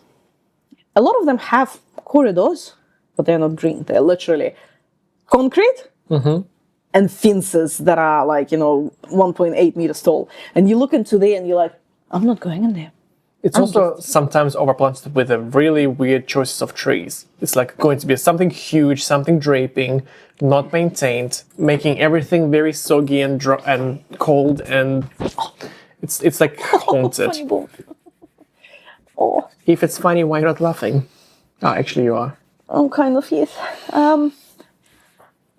a lot of them have corridors, but they're not green. They're literally concrete and fences that are like, 1.8 meters tall. And you look into there and you're like, I'm not going in there. It's also sometimes overplanted with a really weird choices of trees. It's like going to be something huge, something draping, not maintained, making everything very soggy and cold, and it's like haunted. Funny ball. Oh, If it's funny, why not laughing? Oh, actually you are. I'm kind of, yes.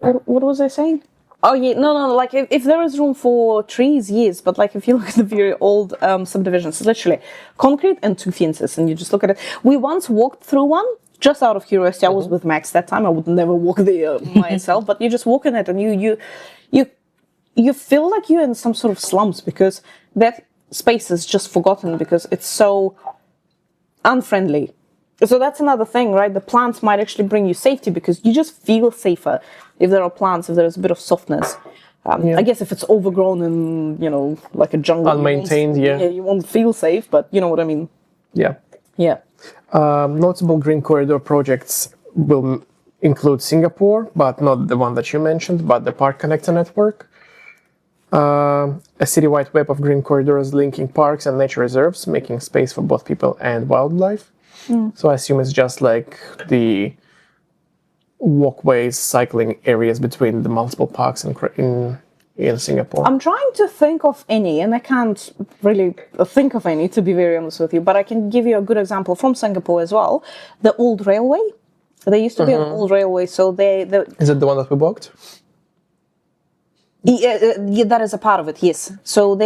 What was I saying? Oh yeah, no. Like if there is room for trees, yes. But like if you look at the very old subdivisions, it's literally concrete and two fences, and you just look at it. We once walked through one just out of curiosity. I was with Max that time. I would never walk there myself, but you just walk in it, and you feel like you're in some sort of slums because that space is just forgotten because it's so unfriendly. So that's another thing, right? The plants might actually bring you safety because you just feel safer if there are plants, if there's a bit of softness. I guess if it's overgrown and, like a jungle. Unmaintained, you won't feel safe, but you know what I mean. Yeah. Yeah. Notable green corridor projects will includes Singapore, but not the one that you mentioned, but the Park Connector network. A citywide web of green corridors linking parks and nature reserves, making space for both people and wildlife. So I assume it's just like the walkways, cycling areas between the multiple parks in Singapore. I'm trying to think of any, and I can't really think of any, to be very honest with you, but I can give you a good example from Singapore as well. The old railway. There used to be an old railway, so Is it the one that we walked? Yeah, that is a part of it, yes. So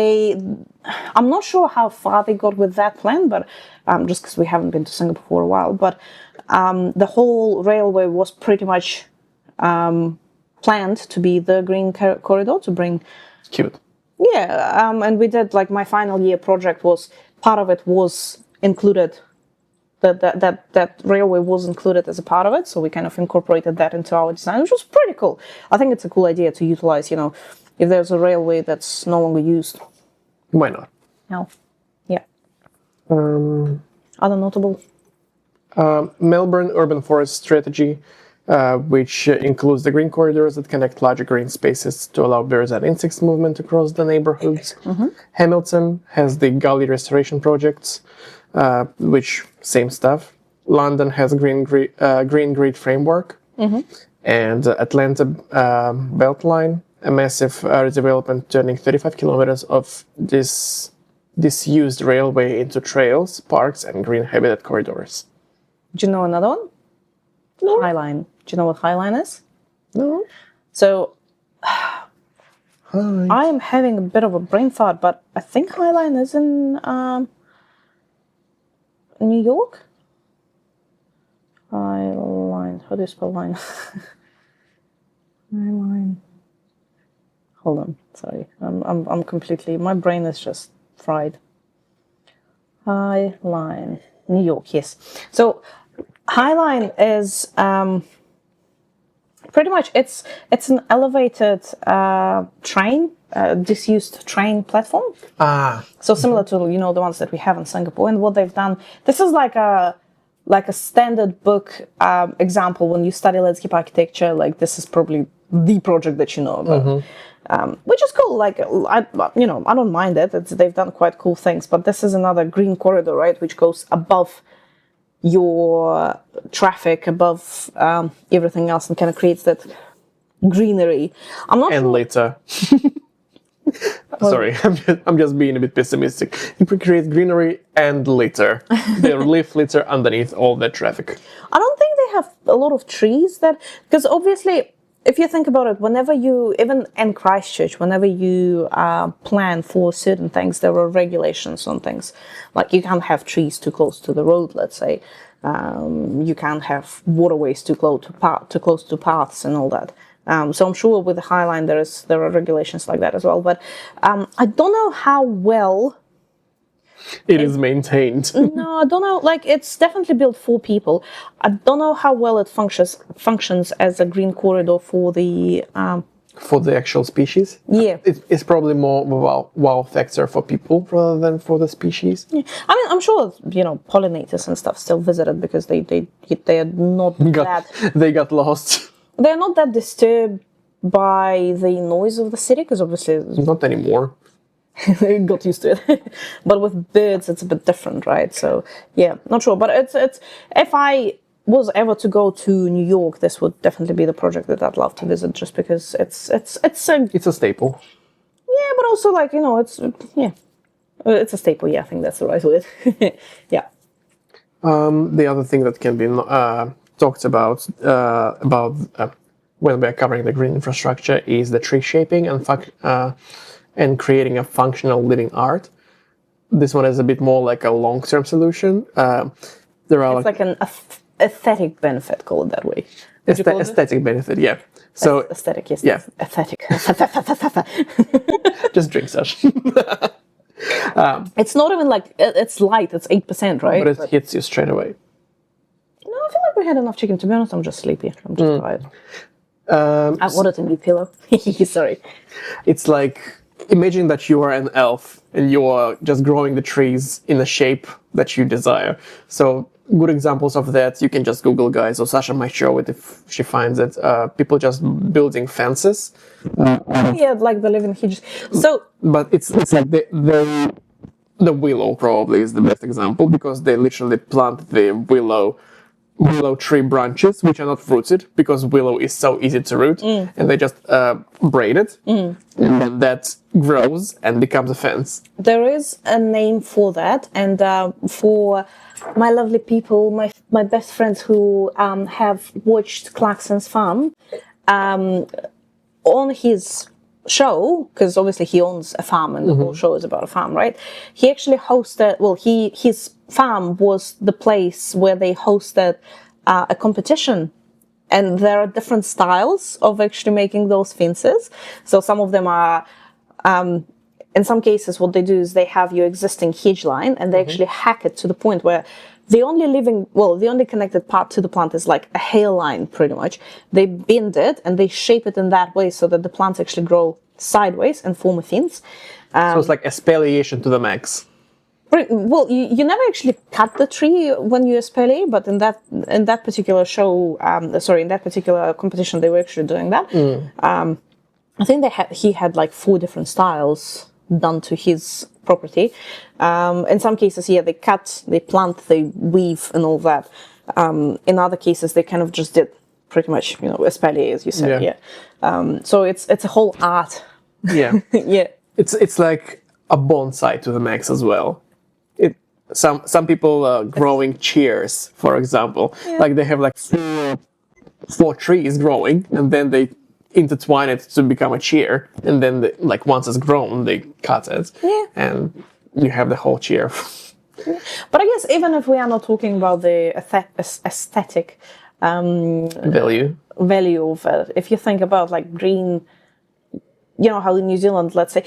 I'm not sure how far they got with that plan, but just because we haven't been to Singapore for a while, but the whole railway was pretty much planned to be the green corridor to bring. Cute. Yeah, and we did, like, my final year project was, part of it was included, that railway was included as a part of it, so we kind of incorporated that into our design, which was pretty cool. I think it's a cool idea to utilize, if there's a railway that's no longer used. Why not? No. Yeah. Other notable? Melbourne Urban Forest Strategy, which includes the green corridors that connect larger green spaces to allow birds and insects movement across the neighborhoods. Hamilton has the gully restoration projects, which same stuff. London has green grid framework, and Atlanta Beltline, a massive redevelopment turning 35 kilometers of this disused railway into trails, parks, and green habitat corridors. Do you know another one? No. Highline. Do you know what Highline is? No. So, I am having a bit of a brain fart, but I think Highline is in New York? Highline. How do you spell line? Highline. Hold on. Sorry. I'm completely... My brain is just fried. Highline. New York, yes. So, Highline is... pretty much, it's an elevated train, disused train platform. So similar to the ones that we have in Singapore. And what they've done, this is like a standard book example when you study landscape architecture. Like, this is probably the project that you know about, which is cool. Like, I don't mind it. They've done quite cool things. But this is another green corridor, right, which goes above your traffic, above everything else, and kind of creates that greenery. I'm not sure. Later. Sorry, I'm just being a bit pessimistic. It creates greenery and litter. They leave litter underneath all that traffic. I don't think they have a lot of trees because obviously, if you think about it, whenever you, even in Christchurch, whenever you plan for certain things, there are regulations on things. Like, you can't have trees too close to the road, let's say. You can't have waterways too close to paths and all that. So I'm sure with the Highline there are regulations like that as well. But I don't know how well it is maintained. No, I don't know. Like, it's definitely built for people. I don't know how well it functions as a green corridor for the actual species. Yeah, it's probably more wow factor for people rather than for the species. Yeah. I mean, I'm sure pollinators and stuff still visit it because they are not they got lost. They're not that disturbed by the noise of the city because obviously not anymore. They got used to it. But with birds, it's a bit different, right? So, yeah, not sure. But it's if I was ever to go to New York, this would definitely be the project that I'd love to visit, just because it's a staple. Yeah, but also, like, it's a staple. Yeah, I think that's the right word. Yeah. The other thing that can be talked about when we're covering the green infrastructure is the tree shaping and creating a functional living art. This one is a bit more like a long-term solution. It's like an aesthetic benefit, call it that way. Aesthetic benefit, yeah. So aesthetic, yes. Yeah. Aesthetic. Just drink such. It's not even like it's light. It's 8%, right? But it hits you straight away. No, I feel like we had enough chicken. To be honest, I'm just sleepy. I'm just tired. I ordered a new pillow. Sorry. It's like, imagine that you are an elf and you are just growing the trees in a shape that you desire. So good examples of that, you can just Google, guys, or Sasha might show it if she finds it. People just building fences. Yeah, like the living hedges. So, But it's like the willow probably is the best example, because they literally plant the willow tree branches, which are not rooted, because willow is so easy to root, and they just braid it, and then that grows and becomes a fence. there is a name for that, and for my lovely people, my best friends who have watched Clarkson's farm, on his show, because obviously he owns a farm and the whole show is about a farm, right? He actually hosted, well, his farm was the place where they hosted a competition, and there are different styles of actually making those fences. So some of them are, in some cases, what they do is they have your existing hedge line and they actually hack it to the point where the only connected part to the plant is like a hair line, pretty much. They bend it and they shape it in that way so that the plants actually grow sideways and form a fence. So it's like espaliation to the max. Well, you never actually cut the tree when you espaliate, but in that particular show, in that particular competition, they were actually doing that. I think he had like 4 different styles done to his property. In some cases, they cut, they plant, they weave, and all that. In other cases, they kind of just did pretty much, espalier, as you said. Yeah. So it's a whole art. Yeah. Yeah. It's like a bonsai to the max as well. Some people are growing chairs, for example. Yeah. Like they have like 4 trees growing, and then they intertwine it to become a chair, and then once it's grown, they cut it, and you have the whole chair. But I guess even if we are not talking about the aesthetic value of it, if you think about like green, how in New Zealand, let's say,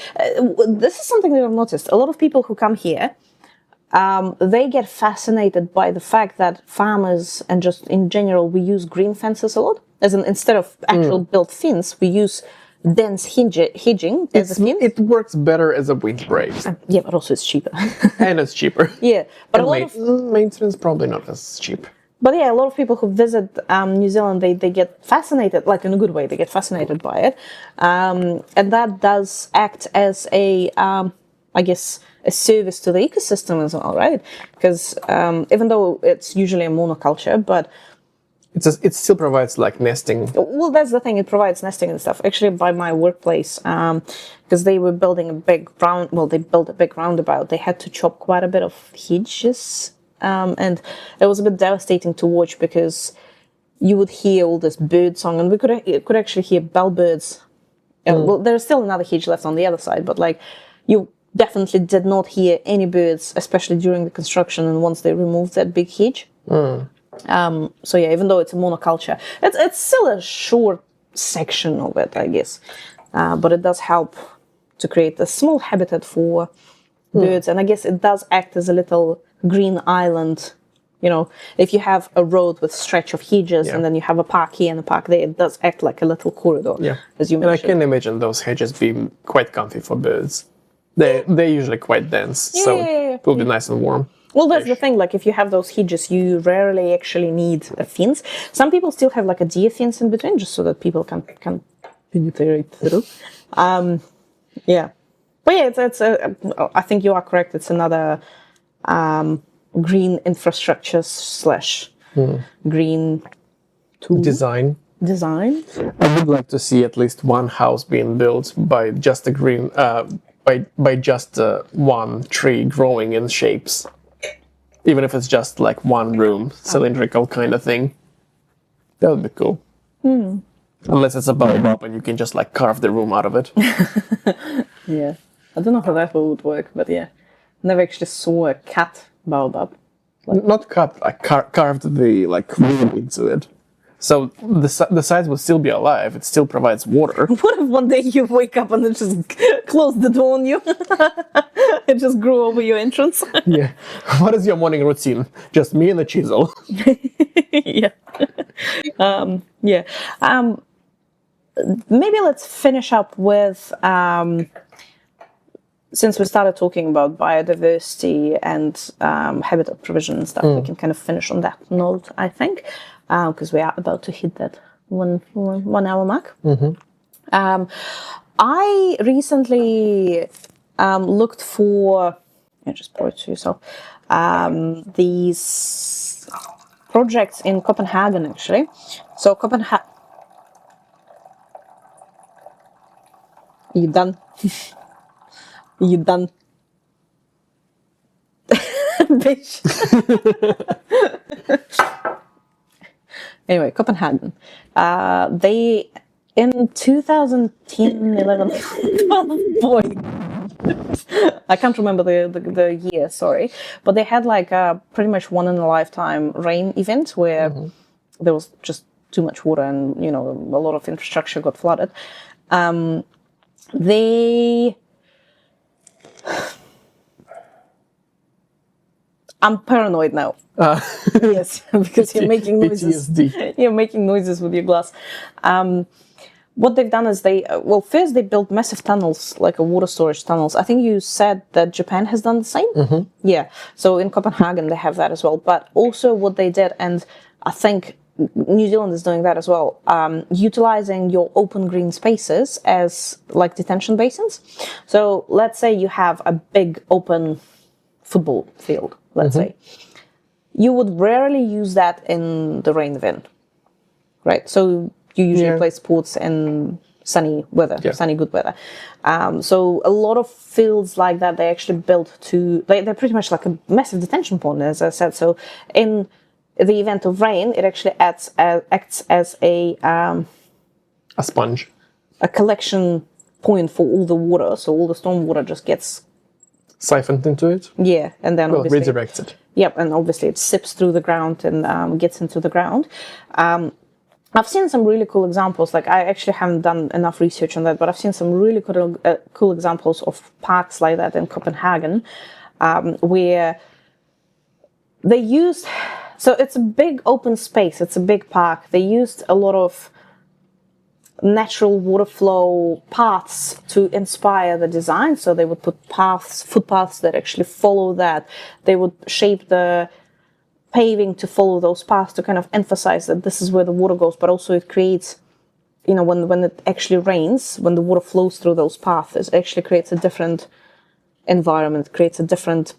this is something that I've noticed. A lot of people who come here, they get fascinated by the fact that farmers and just in general, we use green fences a lot. As in, instead of actual built fence, we use dense hedging as a fence. It works better as a windbreak. Yeah, but also it's cheaper. And it's cheaper. Yeah, but And a lot of maintenance probably not as cheap. But yeah, a lot of people who visit New Zealand, they get fascinated, like in a good way, they get fascinated by it. And that does act as a service to the ecosystem as well, right? Because even though it's usually a monoculture, but it still provides like nesting. Well, that's the thing, it provides nesting and stuff. Actually, by my workplace, because they were building they built a big roundabout, they had to chop quite a bit of hedges. And it was a bit devastating to watch because you would hear all this bird song, and we could actually hear bellbirds. Well, there's still another hedge left on the other side, but like you definitely did not hear any birds, especially during the construction and once they removed that big hedge. So yeah, even though it's a monoculture, it's still a short section of it, I guess. But it does help to create a small habitat for birds, and I guess it does act as a little green island. If you have a road with stretch of hedges and then you have a park here and a park there, it does act like a little corridor, as you mentioned. And I can imagine those hedges being quite comfy for birds. They're usually quite dense, so it will be nice and warm. Well, that's the thing, like if you have those hedges, you rarely actually need a fence. Some people still have like a deer fence in between, just so that people can penetrate through. Yeah. But yeah, I think you are correct. It's another green infrastructure / green tool. Design. I would like to see at least one house being built by just a green, by just one tree growing in shapes. Even if it's just like one room, cylindrical kind of thing. That would be cool. Unless it's a baobab and you can just like carve the room out of it. Yeah. I don't know how that would work, but yeah. Never actually saw a cat baobab. Not cut, like carved the like room into it. So the sides will still be alive. It still provides water. What if one day you wake up and it just closed the door on you? It just grew over your entrance. Yeah. What is your morning routine? Just me and a chisel. Yeah. Yeah. Maybe let's finish up with since we started talking about biodiversity and habitat provision and stuff, we can kind of finish on that note, I think, because we are about to hit that 1 hour mark. I recently looked for, just pour it to yourself, these projects in Copenhagen, actually. So Copenhagen... You done? You done? Bitch. Anyway, Copenhagen. They, in 2010, 11, oh boy. I can't remember the year, sorry. But they had like a pretty much one in a lifetime rain event where there was just too much water and, you know, a lot of infrastructure got flooded. I'm paranoid now. Yes, because you're making noises. PTSD. You're making noises with your glass. What they've done is first they built massive tunnels, like a water storage tunnels. I think you said that Japan has done the same. Yeah. So in Copenhagen they have that as well. But also what they did, and I think New Zealand is doing that as well, utilizing your open green spaces as like detention basins. So let's say you have a big open football field, let's say. You would rarely use that in the rain event, right? So you usually play sports in sunny weather, sunny good weather. So a lot of fields like that, they actually built to, they're pretty much like a massive detention pond, as I said. So in the event of rain, it actually acts as a sponge, a collection point for all the water. So all the storm water just gets siphoned into it. Yeah, and then obviously redirected. Yep, and obviously it sips through the ground and gets into the ground. I've seen some really cool examples. Like, I actually haven't done enough research on that, but I've seen some really cool examples of parks like that in Copenhagen, where they used. So it's a big open space. It's a big park. They used a lot of natural water flow paths to inspire the design. So they would put footpaths that actually follow that. They would shape the paving to follow those paths to kind of emphasize that this is where the water goes, but also it creates, you know, when it actually rains, when the water flows through those paths, it actually creates a different environment, creates a different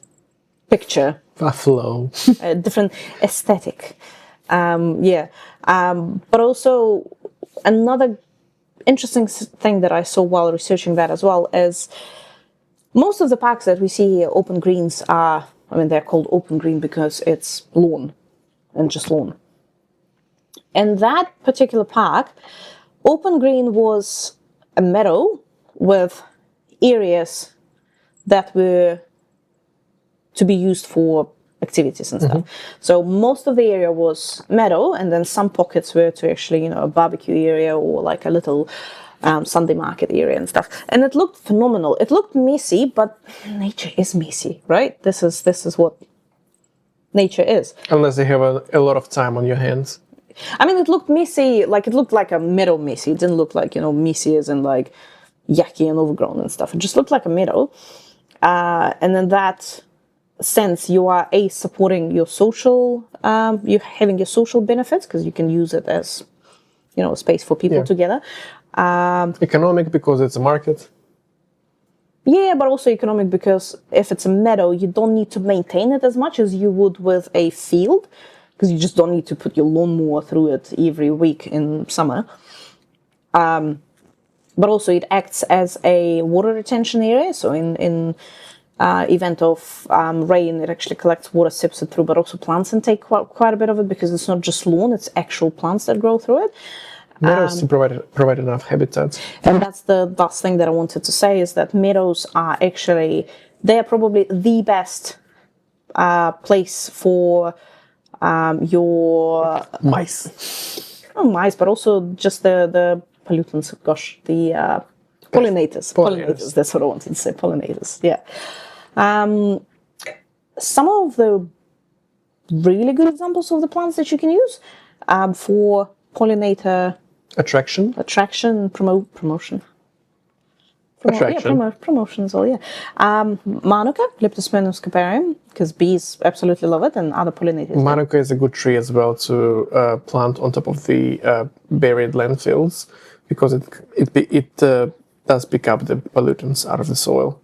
picture. A flow. A different aesthetic. But also another interesting thing that I saw while researching that as well is most of the parks that we see here, open greens, are, I mean, they're called open green because it's lawn and just lawn. And that particular park, open green was a meadow with areas that were to be used for activities and stuff. So most of the area was meadow, and then some pockets were to actually, you know, a barbecue area or like a little Sunday market area and stuff. And it looked phenomenal. It looked messy, but nature is messy, right? This is what nature is. Unless you have a lot of time on your hands. I mean, it looked messy, like it looked like a meadow messy. It didn't look like, you know, messy as in like yucky and overgrown and stuff. It just looked like a meadow. And then that sense, you are supporting your social, you're having your social benefits because you can use it as, you know, a space for people together. Economic because it's a market. Yeah, but also economic because if it's a meadow, you don't need to maintain it as much as you would with a field, because you just don't need to put your lawnmower through it every week in summer. But also it acts as a water retention area. So in event of rain, it actually collects water, sips it through, but also plants can take quite a bit of it because it's not just lawn, it's actual plants that grow through it. Meadows to provide enough habitat. And that's the last thing that I wanted to say is that meadows are actually, they're probably the best place for your... mice. Not mice, but also just the pollutants, gosh, the pollinators. Pollinators, that's what I wanted to say, pollinators, yeah. Some of the really good examples of the plants that you can use for pollinator attraction, promotion. attraction. Promotion as well, yeah. Manuka, Leptospermum scoparium, because bees absolutely love it and other pollinators. Manuka is a good tree as well to plant on top of the buried landfills because it does pick up the pollutants out of the soil.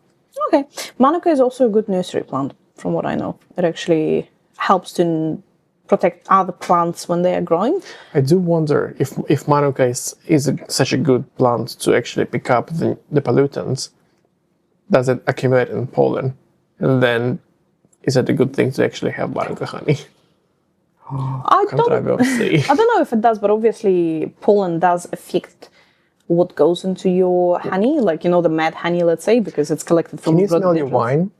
Okay. Manuka is also a good nursery plant, from what I know. It actually helps to protect other plants when they are growing. I do wonder if Manuka is such a good plant to actually pick up the pollutants. Does it accumulate in pollen? And then is it a good thing to actually have Manuka honey? I don't know if it does, but obviously pollen does affect what goes into your honey, like, the mad honey, let's say, because it's collected from... Can you smell your wine?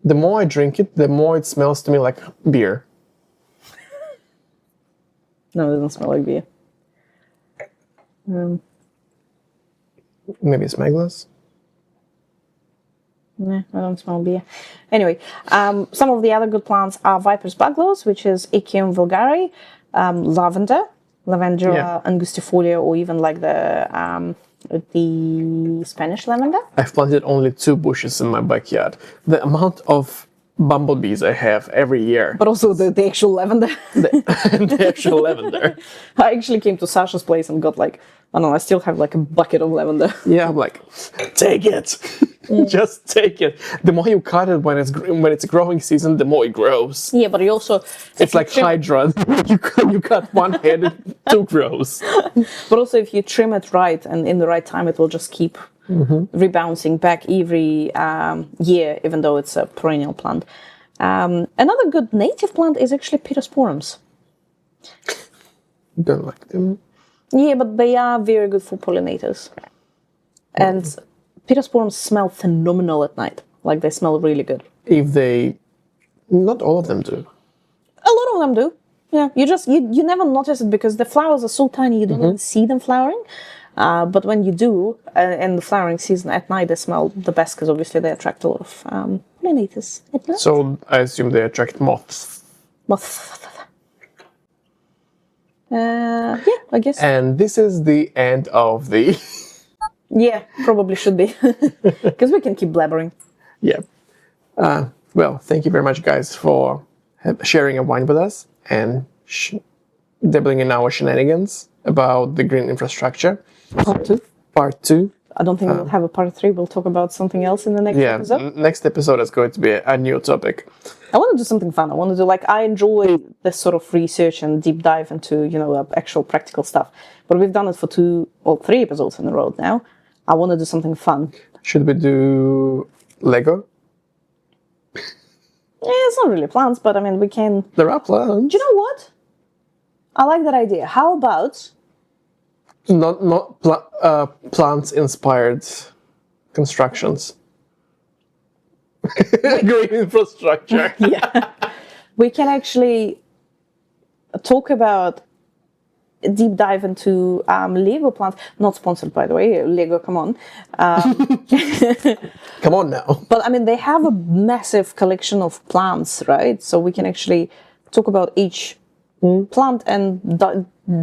The more I drink it, the more it smells to me like beer. No, it doesn't smell like beer. Maybe it's my glass? No, I don't smell beer. Anyway, some of the other good plants are Viper's bugloss, which is Echium vulgare, lavender, Lavandula angustifolia, or even like the Spanish lavender. I've planted only 2 bushes in my backyard. The amount of bumblebees I have every year. But also the actual lavender. The actual lavender. I actually came to Sasha's place and got I still have a bucket of lavender. Yeah, I'm like, take it. Just take it. The more you cut it when it's growing season, the more it grows. Yeah, but you also... It's like Hydra. You cut one head, it 2 grows. But also if you trim it right and in the right time, it will just keep rebouncing back every year, even though it's a perennial plant. Another good native plant is actually Pittosporums. Don't like them. Yeah, but they are very good for pollinators. And Pittosporums smell phenomenal at night. Like, they smell really good. Not all of them do. A lot of them do. Yeah, you never notice it because the flowers are so tiny you don't even see them flowering. But when you do, in the flowering season at night, they smell the best because obviously they attract a lot of pollinators at night. So I assume they attract moths. Yeah, I guess. And this is the end of the... Yeah, probably should be. Because we can keep blabbering. Yeah. Well, thank you very much, guys, for sharing a wine with us and dabbling in our shenanigans about the green infrastructure. Part 2. I don't think we'll have a part 3. We'll talk about something else in the next episode. Next episode is going to be a new topic. I want to do something fun. I want to do, I enjoy this sort of research and deep dive into, actual practical stuff. But we've done it for 2 or 3 episodes in a row now. I want to do something fun. Should we do Lego? Yeah, it's not really plants, but we can... There are plants. Do you know what? I like that idea. How about... Not plants-inspired constructions. Green infrastructure. Yeah. We can actually talk about a deep dive into Lego plants. Not sponsored, by the way. Lego, come on. Come on now. But they have a massive collection of plants, right? So we can actually talk about each plant and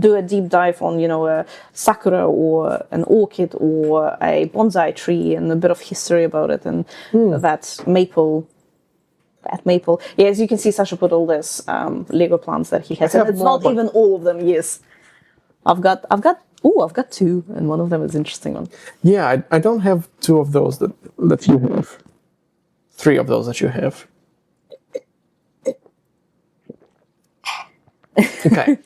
do a deep dive on, a sakura or an orchid or a bonsai tree and a bit of history about it and that maple. Yeah, as you can see, Sasha put all this Lego plants that he has. And it's not even all of them, yes. I've got 2, and one of them is an interesting one. Yeah, I don't have 2 of those that you have. 3 of those that you have. Okay.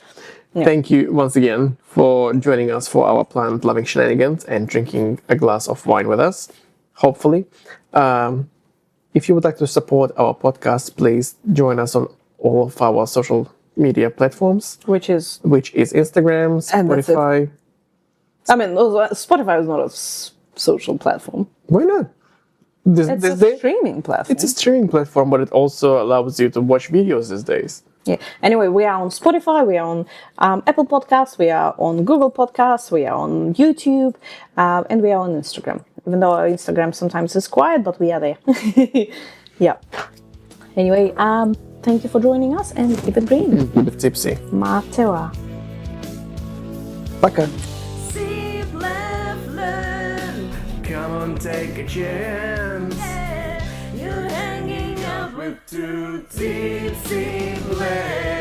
Yeah. Thank you once again for joining us for our plant-loving shenanigans and drinking a glass of wine with us, hopefully. If you would like to support our podcast, please join us on all of our social media platforms. Which is Instagram, Spotify. Spotify is not a social platform. Why not? It's a streaming platform. It's a streaming platform, but it also allows you to watch videos these days. Yeah. Anyway, we are on Spotify, we are on Apple Podcasts, we are on Google Podcasts, we are on YouTube, and we are on Instagram. Even though our Instagram sometimes is quiet, but we are there. Yeah. Anyway, thank you for joining us and keep it green. Keep it tipsy. Matewa. Пока. See, laugh, learn. Come on, take a chance. You're hanging out with two tipsy players.